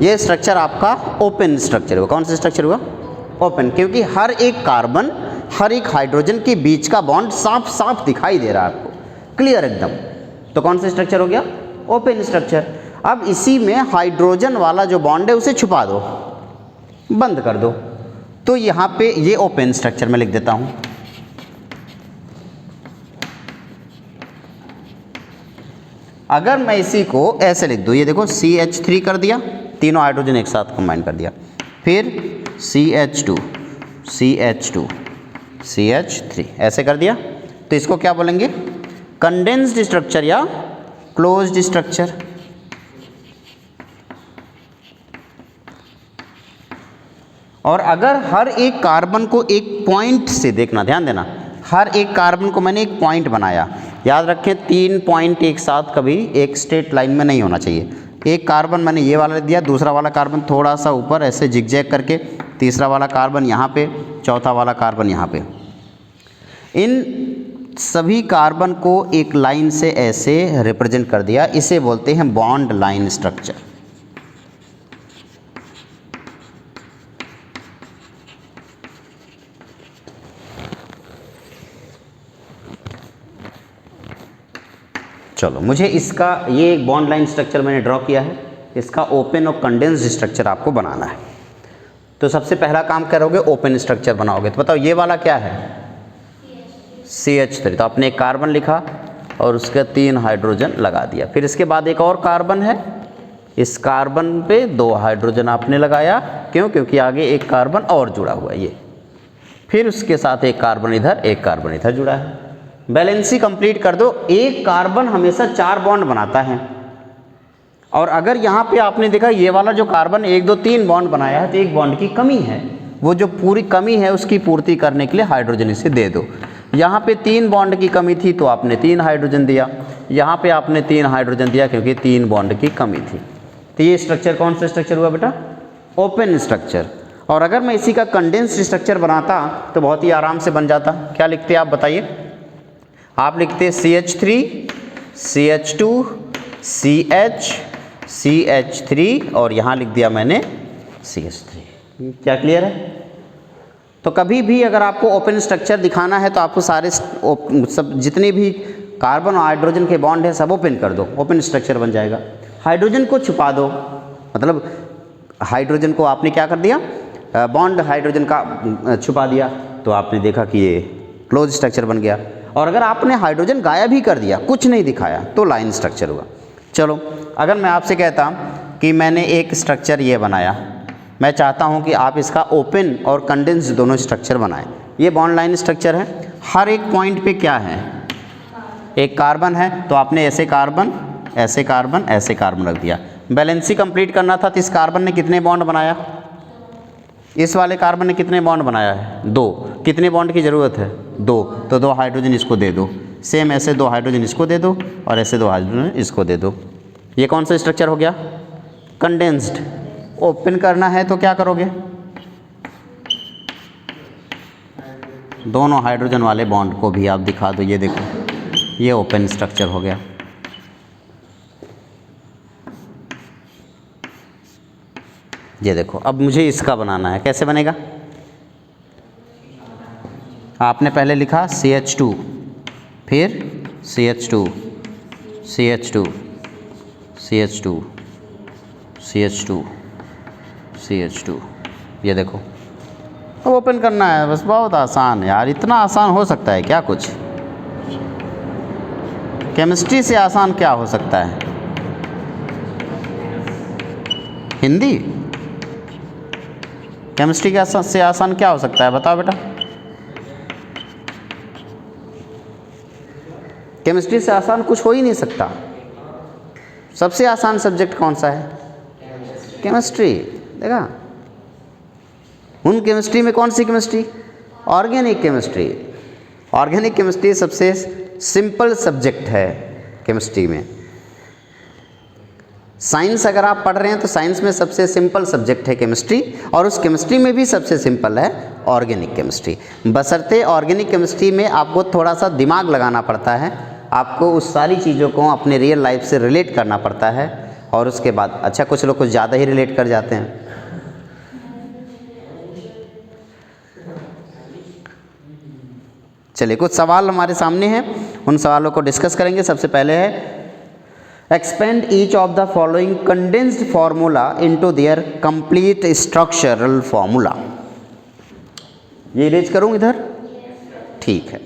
ये स्ट्रक्चर आपका ओपन स्ट्रक्चर हुआ। कौन सा स्ट्रक्चर हुआ? ओपन, क्योंकि हर एक कार्बन, हर एक हाइड्रोजन के बीच का बॉन्ड साफ साफ दिखाई दे रहा है आपको, क्लियर एकदम। तो कौन सा स्ट्रक्चर हो गया? Open structure. अब इसी में हाइड्रोजन वाला जो बॉन्ड है उसे छुपा दो, बंद कर दो। तो यहाँ पे ये ओपन स्ट्रक्चर में लिख देता हूँ। अगर मैं इसी को ऐसे लिख दूँ, ये देखो CH3 कर दिया, तीनों हाइड्रोजन एक साथ कंबाइन कर दिया, फिर CH2, CH2, CH3 ऐसे कर दिया, तो इसको क्या बोलेंगे? कंडेंस्ड स्ट्रक्चर या क्लोज्ड स्ट्रक्चर। और अगर हर एक कार्बन को एक पॉइंट से देखना, ध्यान देना, हर एक कार्बन को मैंने एक पॉइंट बनाया। याद रखें 3 पॉइंट एक साथ कभी एक स्ट्रेट लाइन में नहीं होना चाहिए। एक कार्बन मैंने ये वाला दिया, दूसरा वाला कार्बन थोड़ा सा ऊपर ऐसे जिगजैग करके, तीसरा वाला कार्बन यहाँ पे, चौथा वाला कार्बन यहाँ पे। इन सभी कार्बन को एक लाइन से ऐसे रिप्रेजेंट कर दिया, इसे बोलते हैं बॉन्ड लाइन स्ट्रक्चर। चलो, मुझे इसका ये एक बॉन्ड लाइन स्ट्रक्चर मैंने ड्रॉ किया है, इसका ओपन और कंडेंस्ड स्ट्रक्चर आपको बनाना है। तो सबसे पहला काम करोगे, ओपन स्ट्रक्चर बनाओगे। तो बताओ ये वाला क्या है? CH3। तो आपने एक कार्बन लिखा और उसके 3 हाइड्रोजन लगा दिया। फिर इसके बाद एक और कार्बन है, इस कार्बन पे 2 हाइड्रोजन आपने लगाया। क्यों? क्योंकि आगे एक कार्बन और जुड़ा हुआ है ये। फिर उसके साथ एक कार्बन इधर, एक कार्बन इधर जुड़ा है। बैलेंसी कंप्लीट कर दो। एक कार्बन हमेशा 4 बॉन्ड बनाता है, और अगर यहाँ पे आपने देखा ये वाला जो कार्बन 1 2 3 बॉन्ड बनाया है, तो एक बॉन्ड की कमी है। वो जो पूरी कमी है उसकी पूर्ति करने के लिए हाइड्रोजन इसे दे दो। यहाँ पे 3 बॉन्ड की कमी थी तो आपने 3 हाइड्रोजन दिया, यहाँ पे आपने 3 हाइड्रोजन दिया क्योंकि 3 बॉन्ड की कमी थी। तो ये स्ट्रक्चर कौन सा स्ट्रक्चर हुआ बेटा? Open structure. और अगर मैं इसी का कंडेंस्ड स्ट्रक्चर बनाता तो बहुत ही आराम से बन जाता। क्या लिखते आप बताइए? आप लिखते CH3, CH2, CH, CH3 और यहाँ लिख दिया मैंने CH3। क्या क्लियर है? तो कभी भी अगर आपको ओपन स्ट्रक्चर दिखाना है तो आपको सारे सब जितने भी कार्बन और हाइड्रोजन के बॉन्ड है सब ओपन कर दो, ओपन स्ट्रक्चर बन जाएगा। हाइड्रोजन को छुपा दो, मतलब हाइड्रोजन को आपने क्या कर दिया? बॉन्ड हाइड्रोजन का छुपा दिया, तो आपने देखा कि ये क्लोज स्ट्रक्चर बन गया। और अगर आपने हाइड्रोजन गायब ही कर दिया, कुछ नहीं दिखाया, तो लाइन स्ट्रक्चर हुआ। चलो, अगर मैं आपसे कहता कि मैंने एक स्ट्रक्चर ये बनाया, मैं चाहता हूँ कि आप इसका ओपन और कंडेंस्ड दोनों स्ट्रक्चर बनाएं। ये बॉन्ड लाइन स्ट्रक्चर है। हर एक पॉइंट पे क्या है? एक कार्बन है, तो आपने ऐसे कार्बन, ऐसे कार्बन, ऐसे कार्बन रख दिया। बैलेंसी कंप्लीट करना था तो इस कार्बन ने कितने बॉन्ड बनाया? इस वाले कार्बन ने कितने बॉन्ड बनाया है? 2। कितने बॉन्ड की ज़रूरत है? 2। तो 2 हाइड्रोजन इसको दे दो। सेम ऐसे 2 हाइड्रोजन इसको दे दो और ऐसे 2 हाइड्रोजन इसको दे दो। ये कौन सा स्ट्रक्चर हो गया? कंडेंस्ड। ओपन करना है तो क्या करोगे? दोनों हाइड्रोजन वाले बॉन्ड को भी आप दिखा दो। ये देखो, ये ओपन स्ट्रक्चर हो गया। ये देखो, अब मुझे इसका बनाना है, कैसे बनेगा? आपने पहले लिखा CH2, फिर CH2, CH2, CH2, CH2, CH2। ये देखो, अब ओपन करना है बस, बहुत आसान है यार। इतना आसान हो सकता है क्या कुछ? केमिस्ट्री से आसान क्या हो सकता है? हिंदी? केमिस्ट्री के से आसान क्या हो सकता है, बताओ बेटा। केमिस्ट्री से आसान कुछ हो ही नहीं सकता। सबसे आसान सब्जेक्ट कौन सा है? केमिस्ट्री। देखा, उन केमिस्ट्री में कौन सी chemistry? Organic chemistry. Organic chemistry सबसे सिंपल सब्जेक्ट है केमिस्ट्री में। साइंस अगर आप पढ़ रहे हैं तो साइंस में सबसे सिंपल सब्जेक्ट है केमिस्ट्री, और उस केमिस्ट्री में भी सबसे सिंपल है ऑर्गेनिक केमिस्ट्री। बशर्ते ऑर्गेनिक केमिस्ट्री में आपको थोड़ा सा दिमाग लगाना पड़ता है, आपको उस सारी चीज़ों को अपने रियल लाइफ से रिलेट करना पड़ता है, और उसके बाद अच्छा कुछ लोग कुछ ज़्यादा ही रिलेट कर जाते हैं। चलिए, कुछ सवाल हमारे सामने हैं, उन सवालों को डिस्कस करेंगे। सबसे पहले है expand each of the following condensed formula into their complete structural formula. ये इरेज करूं इधर? ठीक है।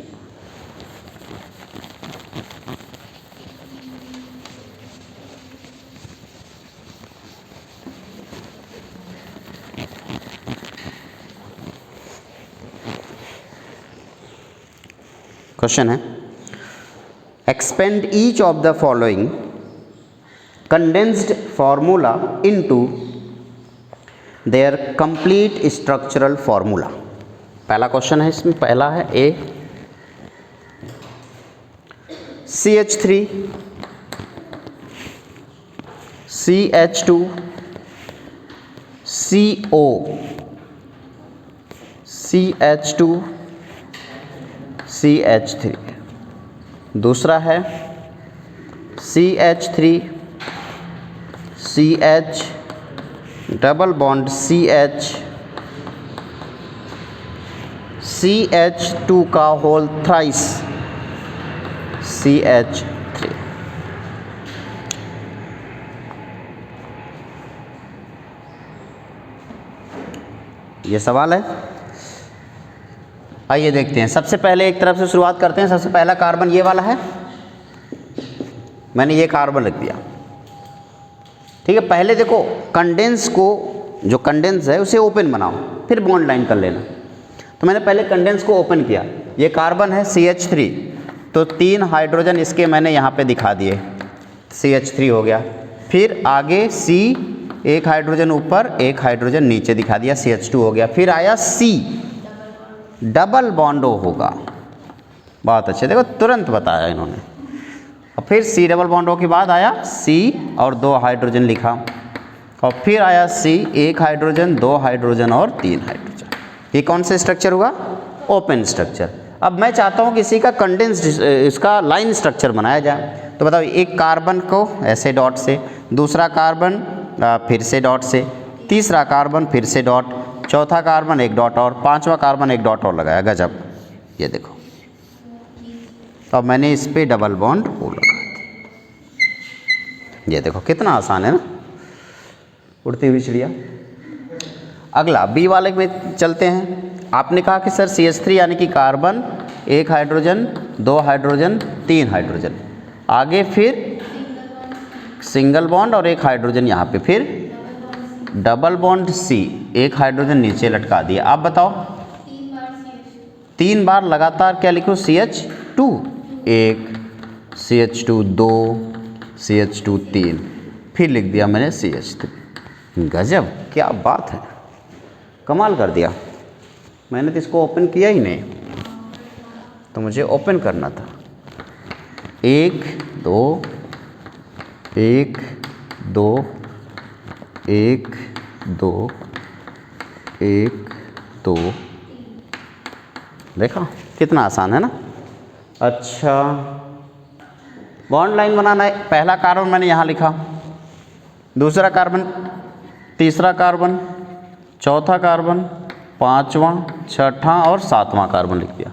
क्वेश्चन है expand each of the following condensed formula into their complete structural formula. पहला क्वेश्चन है इसमें, पहला है ए CH3 CH2 CO CH2 CH3। दूसरा है CH3 CH double bond CH CH2 का होल थ्राइस CH3। ये सवाल है। आइए देखते हैं। सबसे पहले एक तरफ से शुरुआत करते हैं। सबसे पहला कार्बन ये वाला है, मैंने ये कार्बन लिख दिया, ठीक है। पहले देखो कंडेंस को, जो कंडेंस है उसे ओपन बनाओ, फिर बॉन्ड लाइन कर लेना। तो मैंने पहले कंडेंस को ओपन किया, ये कार्बन है CH3, तो 3 हाइड्रोजन इसके मैंने यहाँ पे दिखा दिए, CH3 हो गया। फिर आगे C, एक हाइड्रोजन ऊपर एक हाइड्रोजन नीचे दिखा दिया, CH2 हो गया। फिर आया C, डबल बॉन्ड O होगा। बहुत अच्छे, देखो तुरंत बताया इन्होंने। और फिर C डबल बॉन्ड O के बाद आया C और 2 हाइड्रोजन लिखा, और फिर आया C, 1 हाइड्रोजन 2 हाइड्रोजन और 3 हाइड्रोजन। ये कौन सा स्ट्रक्चर हुआ? Open structure. अब मैं चाहता हूँ किसी का कंडेंस्ड इसका लाइन स्ट्रक्चर बनाया जाए। तो बताओ, एक कार्बन को ऐसे डॉट से, दूसरा कार्बन फिर से डॉट से, तीसरा कार्बन फिर से डॉट, चौथा कार्बन एक डॉट और, पांचवा कार्बन एक डॉट और लगाया। गजब। ये देखो, तो अब मैंने इस पे डबल बॉन्ड O लगा। ये देखो कितना आसान है ना, उड़ती हुई चिड़िया। अगला बी वाले में चलते हैं। आपने कहा कि सर CH3 यानी कि कार्बन, 1 हाइड्रोजन 2 हाइड्रोजन 3 हाइड्रोजन, आगे फिर सिंगल बॉन्ड और 1 हाइड्रोजन यहाँ पे, फिर डबल बॉन्ड C, 1 हाइड्रोजन नीचे लटका दिया। आप बताओ 3 बार लगातार क्या लिखूँ? CH2 1, CH2 2, CH2 3, फिर लिख दिया मैंने CH3। गजब, क्या बात है, कमाल कर दिया। मैंने तो इसको ओपन किया ही नहीं, तो मुझे ओपन करना था। 1 2 1 2 1 2 1 2 देखा कितना आसान है ना। अच्छा, बॉन्ड लाइन बनाना है। पहला कार्बन मैंने यहाँ लिखा, दूसरा कार्बन, तीसरा कार्बन, चौथा कार्बन, पांचवा, छठा और सातवां कार्बन लिख दिया।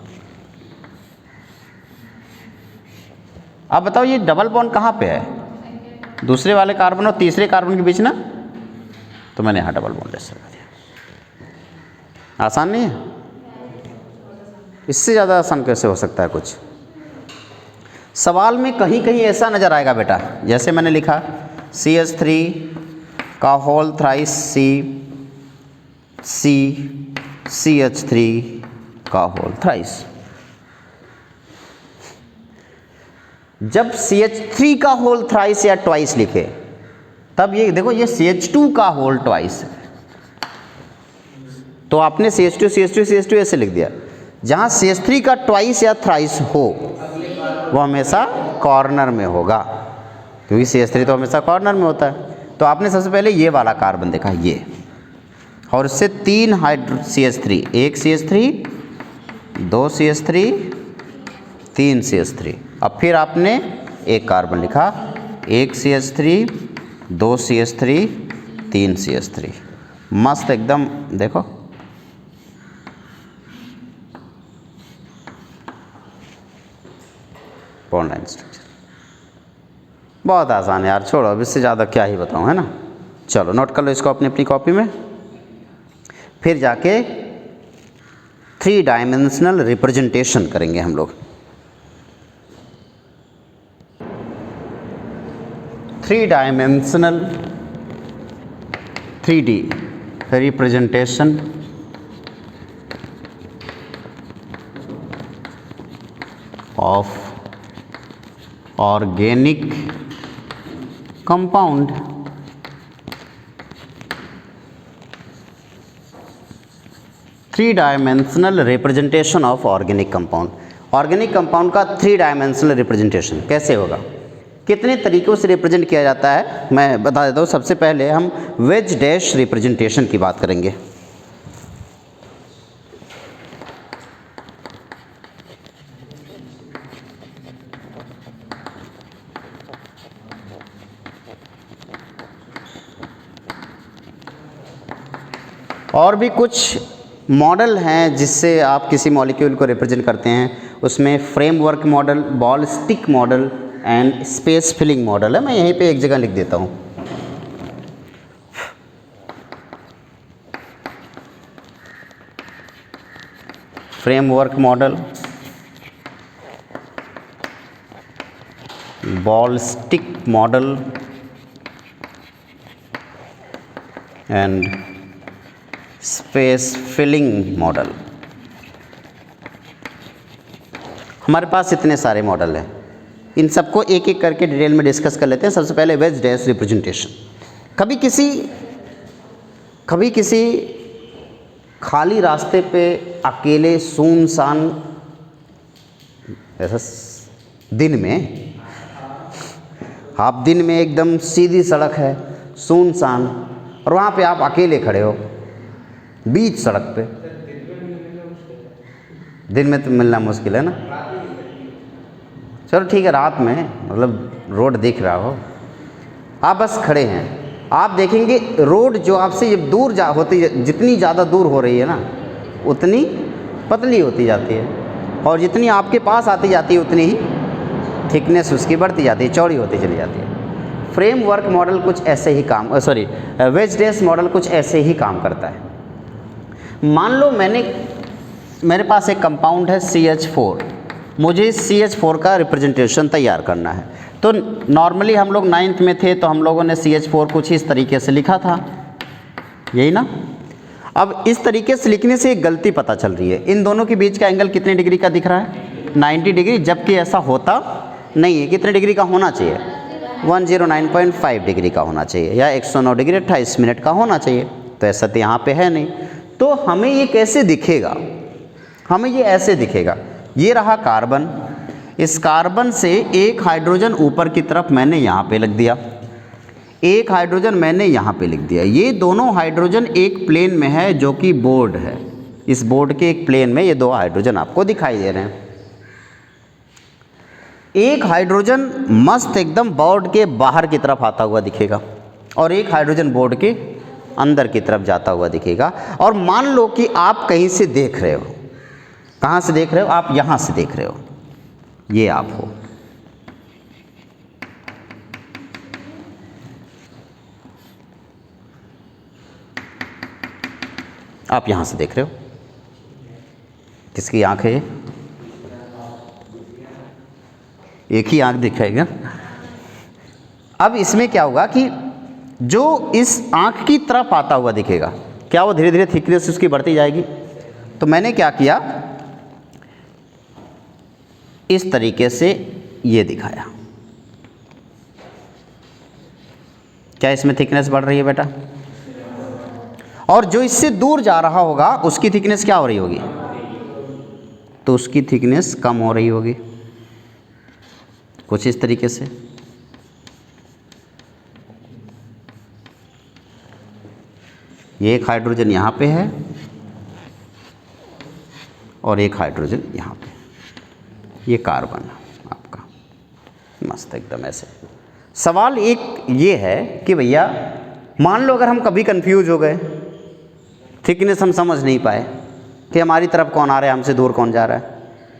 अब बताओ ये डबल बॉन्ड कहाँ पे है? दूसरे वाले कार्बन और तीसरे कार्बन के बीच ना, तो मैंने यहाँ डबल बॉन्ड ऐसे लगा दिया। आसान नहीं है? इससे ज़्यादा आसान कैसे हो सकता है कुछ? सवाल में कहीं कहीं ऐसा नज़र आएगा बेटा, जैसे मैंने लिखा CH3 का होल थ्राइस CH3 का होल थ्राइस। जब CH3 का होल थ्राइस या ट्वाइस लिखे तब ये देखो ये CH2 का होल ट्वाइस है, तो आपने CH2 ऐसे लिख दिया। जहाँ CH3 का ट्वाइस या थ्राइस हो वो हमेशा कॉर्नर में होगा, क्योंकि CH3 तो हमेशा कॉर्नर में होता है। तो आपने सबसे पहले ये वाला कार्बन देखा ये, और इससे 3 CH3, एक CH3, 2 CH3, 3 CH3। अब फिर आपने एक कार्बन लिखा, एक CH3, 2 CH3, 3 CH3। मस्त एकदम, देखो बॉन्ड लाइन स्ट्रक्चर। बहुत आसान है यार, छोड़ो अब इससे ज़्यादा क्या ही बताऊँ, है ना। चलो नोट कर लो इसको अपनी कॉपी में। फिर जाके 3 डायमेंशनल रिप्रेजेंटेशन करेंगे हम लोग। 3 dimensional 3D representation of organic compound. Three dimensional representation of organic compound. Organic compound का 3 डायमेंशनल रिप्रेजेंटेशन कैसे होगा, कितने तरीक़ों से रिप्रेजेंट किया जाता है मैं बता देता हूँ। सबसे पहले हम वेज डैश रिप्रेजेंटेशन की बात करेंगे। और भी कुछ मॉडल हैं जिससे आप किसी मॉलिक्यूल को रिप्रेजेंट करते हैं, उसमें framework model, ball stick model and space filling model है। मैं यहीं पे एक जगह लिख देता हूँ। Framework model, ball stick model and space filling model. हमारे पास इतने सारे मॉडल हैं, इन सबको एक एक करके डिटेल में डिस्कस कर लेते हैं। सबसे पहले वेज डैश रिप्रेजेंटेशन। कभी किसी खाली रास्ते पे अकेले सुनसान, ऐसा दिन में, आप दिन में एकदम सीधी सड़क है सुनसान, और वहाँ पे आप अकेले खड़े हो बीच सड़क पे। दिन में तो मिलना मुश्किल है ना, चलो ठीक है, रात में मतलब रोड दिख रहा हो, आप बस खड़े हैं, आप देखेंगे रोड जो आपसे दूर होती, जितनी ज़्यादा दूर हो रही है ना उतनी पतली होती जाती है, और जितनी आपके पास आती जाती है उतनी ही थिकनेस उसकी बढ़ती जाती है, चौड़ी होती चली जाती है। फ्रेमवर्क मॉडल कुछ ऐसे ही काम, वेज डैश मॉडल कुछ ऐसे ही काम करता है। मान लो मेरे पास एक कंपाउंड है CH4, मुझे CH4 का रिप्रेजेंटेशन तैयार करना है। तो नॉर्मली हम लोग 9th में थे तो हम लोगों ने CH4 कुछ इस तरीके से लिखा था, यही ना। अब इस तरीके से लिखने से एक गलती पता चल रही है, इन दोनों के बीच का एंगल कितने डिग्री का दिख रहा है, 90 डिग्री, जबकि ऐसा होता नहीं है। कितने डिग्री का होना चाहिए, 109.5 डिग्री का होना चाहिए, या 109 डिग्री 28 मिनट का होना चाहिए। तो ऐसा तो यहाँ पे है नहीं, तो हमें ये कैसे दिखेगा, हमें ये ऐसे दिखेगा। ये रहा कार्बन, इस कार्बन से एक हाइड्रोजन ऊपर की तरफ मैंने यहाँ पे लिख दिया, एक हाइड्रोजन मैंने यहाँ पे लिख दिया। ये दोनों हाइड्रोजन एक प्लेन में है जो कि बोर्ड है, इस बोर्ड के एक प्लेन में ये 2 हाइड्रोजन आपको दिखाई दे रहे हैं। एक हाइड्रोजन मस्त एकदम बोर्ड के बाहर की तरफ आता हुआ दिखेगा और एक हाइड्रोजन बोर्ड के अंदर की तरफ जाता हुआ दिखेगा। और मान लो कि आप कहीं से देख रहे हो, कहाँ से देख रहे हो? आप यहाँ से देख रहे हो, ये आप हो। आप यहाँ से देख रहे हो, किसकी आँख है ये? एक ही आँख दिखाएगा। अब इसमें क्या होगा कि जो इस आँख की तरफ आता हुआ दिखेगा, क्या वो धीरे धीरे थिकनेस उसकी बढ़ती जाएगी? तो मैंने क्या किया, इस तरीके से ये दिखाया। क्या इसमें थिकनेस बढ़ रही है बेटा? और जो इससे दूर जा रहा होगा उसकी थिकनेस क्या हो रही होगी? तो उसकी थिकनेस कम हो रही होगी, कुछ इस तरीके से। ये एक हाइड्रोजन यहाँ पे है और एक हाइड्रोजन यहाँ पे, ये कार्बन है आपका, मस्त एकदम ऐसे। सवाल एक ये है कि भैया मान लो अगर हम कभी कंफ्यूज हो गए, थिकनेस हम समझ नहीं पाए कि हमारी तरफ कौन आ रहा है, हमसे दूर कौन जा रहा है,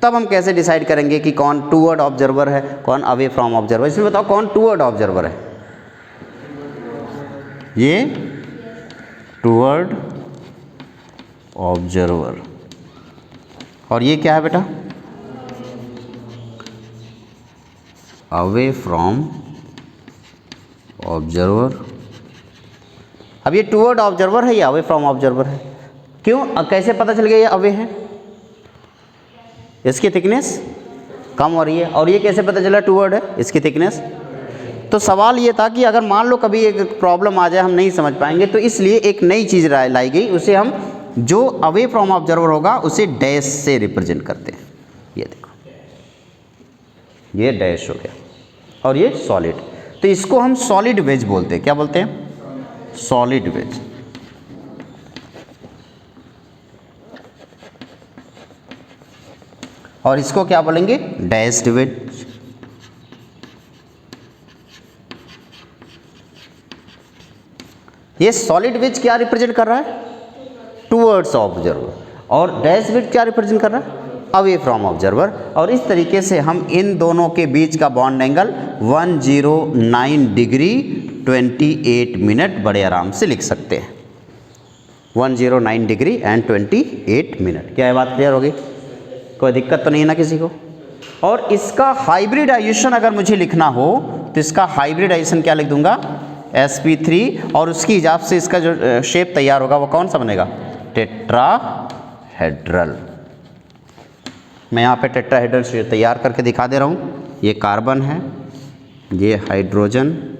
तब हम कैसे डिसाइड करेंगे कि कौन टूवर्ड ऑब्जर्वर है, कौन अवे फ्रॉम ऑब्जर्वर? इसमें बताओ कौन टूवर्ड ऑब्जर्वर है? ये टूवर्ड ऑब्जर्वर। और ये क्या है बेटा? Away from observer. अब ये टूवर्ड ऑब्जर्वर है या अवे फ्रॉम ऑब्जर्वर है? क्यों, कैसे पता चल गया ये अवे है? इसकी थिकनेस कम हो रही है। और ये कैसे पता चला टूवर्ड है? इसकी थिकनेस। तो सवाल ये था कि अगर मान लो कभी एक प्रॉब्लम आ जाए, हम नहीं समझ पाएंगे, तो इसलिए एक नई चीज़ लाई गई, उसे हम जो अवे फ्रॉम ऑब्जर्वर होगा उसे डैश से रिप्रेजेंट करते हैं। ये देखो, ये डैश हो गया और ये सॉलिड। तो इसको हम सॉलिड वेज बोलते हैं। क्या बोलते हैं? Solid wedge. और इसको क्या बोलेंगे? Dashed wedge. ये सॉलिड वेज क्या रिप्रेजेंट कर रहा है? Towards observer. और डैश वेज क्या रिप्रेजेंट कर रहा है? Away from observer. और इस तरीके से हम इन दोनों के बीच का बॉन्ड एंगल 109 डिग्री 28 मिनट बड़े आराम से लिख सकते हैं। 109 डिग्री एंड 28 मिनट। क्या है, बात क्लियर होगी? कोई दिक्कत तो नहीं है ना किसी को? और इसका हाइब्रिडाइजेशन अगर मुझे लिखना हो तो इसका हाइब्रिडाइजेशन क्या लिख दूंगा? sp3। और उसकी हिसाब से इसका जो शेप तैयार होगा वो कौन सा बनेगा? टेट्राहेड्रल। मैं यहाँ पे टेट्राहेड्रल शेप तैयार करके दिखा दे रहा हूँ। ये कार्बन है, ये हाइड्रोजन,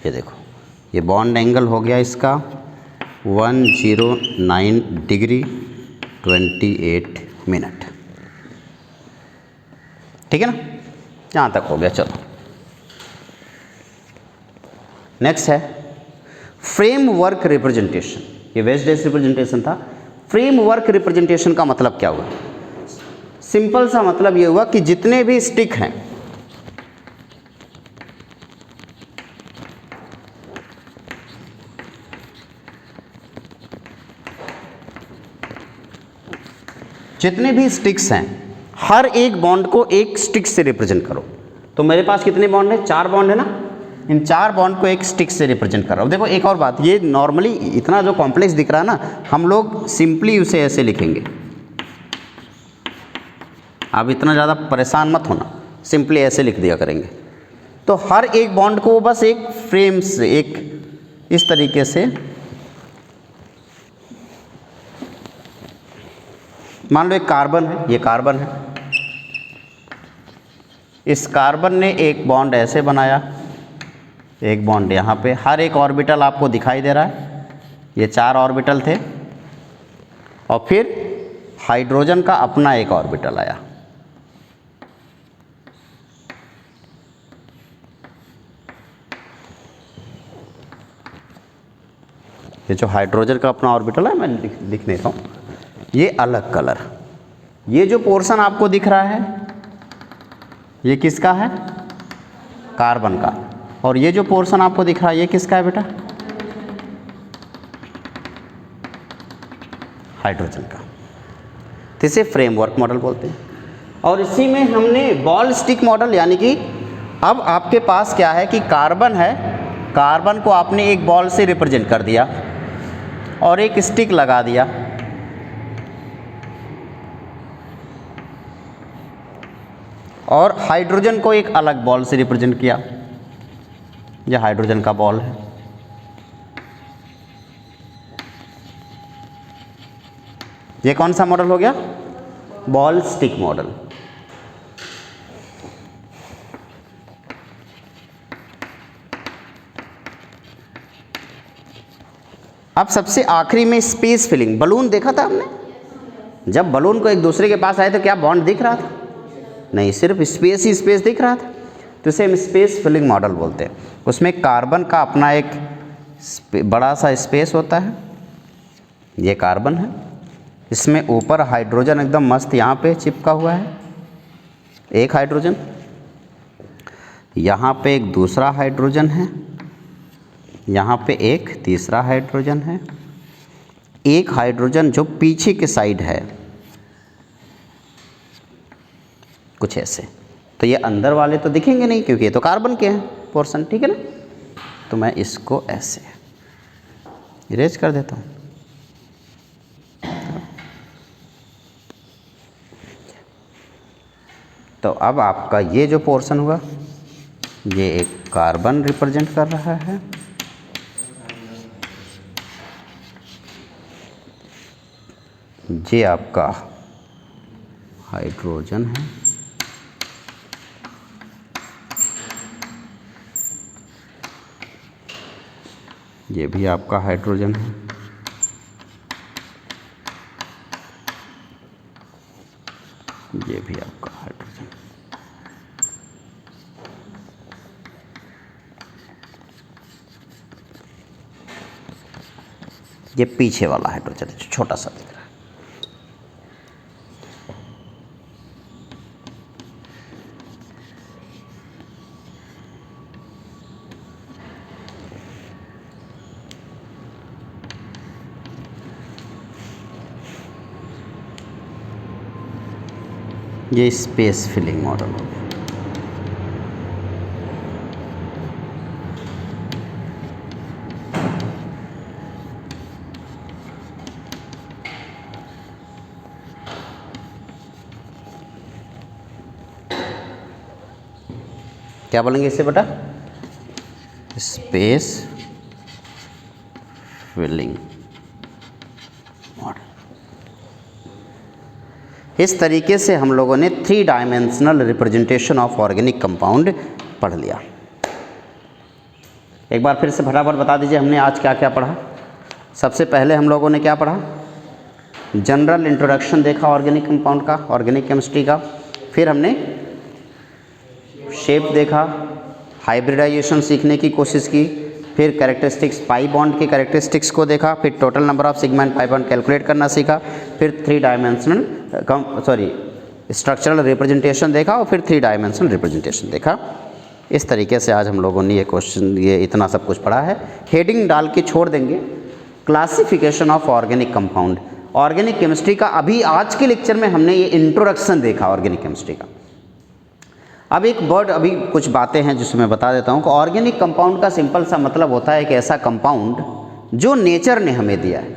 ये देखो, ये बॉन्ड एंगल हो गया इसका 109 डिग्री 28 मिनट। ठीक है ना? यहाँ तक हो गया। चलो नेक्स्ट है फ्रेमवर्क रिप्रेजेंटेशन। ये वेज डैश रिप्रेजेंटेशन था। फ्रेमवर्क रिप्रेजेंटेशन का मतलब क्या हुआ? सिंपल सा मतलब ये हुआ कि जितने भी स्टिक हैं, जितने भी स्टिक्स हैं, हर एक बॉन्ड को एक स्टिक से रिप्रेजेंट करो। तो मेरे पास कितने बॉन्ड है? 4 बॉन्ड है ना? इन 4 बॉन्ड को एक स्टिक से रिप्रेजेंट कर रहा हूँ। देखो एक और बात, ये नॉर्मली इतना जो कॉम्प्लेक्स दिख रहा है ना, हम लोग सिंपली उसे ऐसे लिखेंगे। आप इतना ज़्यादा परेशान मत होना, सिंपली ऐसे लिख दिया करेंगे। तो हर एक बॉन्ड को बस एक फ्रेम से, एक इस तरीके से, मान लो एक कार्बन है, ये कार्बन है, इस कार्बन ने एक बॉन्ड ऐसे बनाया, एक बॉन्ड यहाँ पे, हर एक ऑर्बिटल आपको दिखाई दे रहा है, ये 4 ऑर्बिटल थे, और फिर हाइड्रोजन का अपना एक ऑर्बिटल आया। ये जो हाइड्रोजन का अपना ऑर्बिटल है, मैं लिख देता हूँ, ये अलग कलर, ये जो पोर्शन आपको दिख रहा है ये किसका है? कार्बन का। और ये जो पोर्शन आपको दिख रहा है ये किसका है बेटा? हाइड्रोजन का। तो इसे फ्रेमवर्क मॉडल बोलते हैं। और इसी में हमने बॉल स्टिक मॉडल, यानी कि अब आपके पास क्या है कि कार्बन है, कार्बन को आपने एक बॉल से रिप्रेजेंट कर दिया और एक स्टिक लगा दिया, और हाइड्रोजन को एक अलग बॉल से रिप्रेजेंट किया, यह हाइड्रोजन का बॉल है। ये कौन सा मॉडल हो गया? Ball stick model. अब सबसे आखिरी में स्पेस फिलिंग। बलून देखा था हमने? जब बलून को एक दूसरे के पास आए तो क्या बॉन्ड दिख रहा था? नहीं, सिर्फ स्पेस ही स्पेस दिख रहा था। तो इसे हम स्पेस फिलिंग मॉडल बोलते हैं। उसमें कार्बन का अपना एक बड़ा सा स्पेस होता है, ये कार्बन है, इसमें ऊपर हाइड्रोजन एकदम मस्त यहाँ पे चिपका हुआ है, एक हाइड्रोजन, यहाँ पे एक दूसरा हाइड्रोजन है, यहाँ पे एक तीसरा हाइड्रोजन है, एक हाइड्रोजन जो पीछे के साइड है, कुछ ऐसे। तो ये अंदर वाले तो दिखेंगे नहीं क्योंकि ये तो कार्बन के हैं पोर्शन, ठीक है ना। तो मैं इसको ऐसे इरेज कर देता हूँ। तो अब आपका ये जो पोर्शन हुआ, ये एक कार्बन रिप्रेजेंट कर रहा है, ये आपका हाइड्रोजन है, ये भी आपका हाइड्रोजन है, ये भी आपका हाइड्रोजन। ये पीछे वाला हाइड्रोजन है, छोटा सा दिख रहा है। ये स्पेस फिलिंग मॉडल हो गया। क्या बोलेंगे इससे बेटा? Space filling model. इस तरीके से हम लोगों ने 3 dimensional representation of organic compound पढ़ लिया। एक बार फिर से फटाफट बता दीजिए हमने आज क्या क्या पढ़ा। सबसे पहले हम लोगों ने क्या पढ़ा? जनरल इंट्रोडक्शन देखा ऑर्गेनिक कंपाउंड का, ऑर्गेनिक केमिस्ट्री का। फिर हमने शेप देखा, हाइब्रिडाइजेशन सीखने की कोशिश की, फिर कैरेक्टरिस्टिक्स, पाई बॉन्ड के कैरेक्टरिस्टिक्स को देखा, फिर total number of sigma and pi bond calculate करना सीखा, फिर 3 डायमेंशनल स्ट्रक्चरल रिप्रेजेंटेशन देखा, और फिर 3 डायमेंशनल रिप्रेजेंटेशन देखा। इस तरीके से आज हम लोगों ने ये इतना सब कुछ पढ़ा है। हेडिंग डाल के छोड़ देंगे classification of organic compound. Organic chemistry का अभी आज के लेक्चर में हमने ये इंट्रोडक्शन देखा ऑर्गेनिक केमिस्ट्री का। अब एक वर्ड, अभी कुछ बातें हैं जिसमें मैं बता देता हूँ कि ऑर्गेनिक कंपाउंड का सिंपल सा मतलब होता है कि ऐसा कंपाउंड जो नेचर ने हमें दिया है।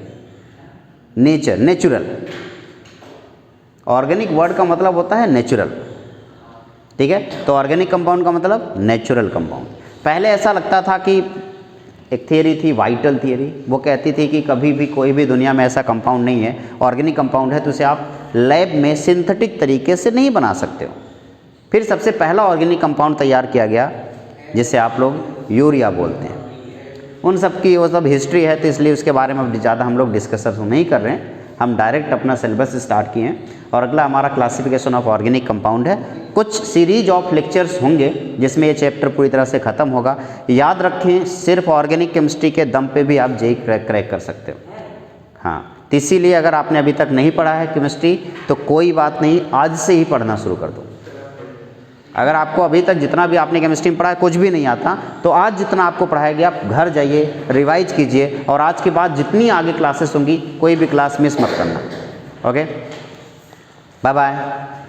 Nature, natural. ऑर्गेनिक वर्ड का मतलब होता है नेचुरल, ठीक है। तो ऑर्गेनिक कंपाउंड का मतलब नेचुरल कंपाउंड। पहले ऐसा लगता था कि एक थियरी थी, वाइटल थियरी, वो कहती थी कि कभी भी कोई भी दुनिया में ऐसा कंपाउंड नहीं है, ऑर्गेनिक कंपाउंड है तो उसे आप लैब में सिंथेटिक तरीके से नहीं बना सकते हो। फिर सबसे पहला ऑर्गेनिक कंपाउंड तैयार किया गया जिसे आप लोग यूरिया बोलते हैं। उन सब की वो सब हिस्ट्री है, तो इसलिए उसके बारे में ज़्यादा हम लोग डिस्कशन नहीं कर रहे हैं, हम डायरेक्ट अपना सिलेबस स्टार्ट किए हैं। और अगला हमारा क्लासिफिकेशन ऑफ ऑर्गेनिक कंपाउंड है। कुछ सीरीज ऑफ लेक्चर्स होंगे जिसमें ये चैप्टर पूरी तरह से ख़त्म होगा। याद रखें, सिर्फ ऑर्गेनिक केमिस्ट्री के दम पे भी आप जेई क्रैक कर सकते हो। हाँ, तो इसीलिए अगर आपने अभी तक नहीं पढ़ा है केमिस्ट्री तो कोई बात नहीं, आज से ही पढ़ना शुरू कर दो। अगर आपको अभी तक जितना भी आपने केमिस्ट्री में पढ़ा है कुछ भी नहीं आता, तो आज जितना आपको पढ़ाया गया आप घर जाइए रिवाइज कीजिए, और आज के बाद जितनी आगे क्लासेस होंगी कोई भी क्लास मिस मत करना। Okay, bye bye.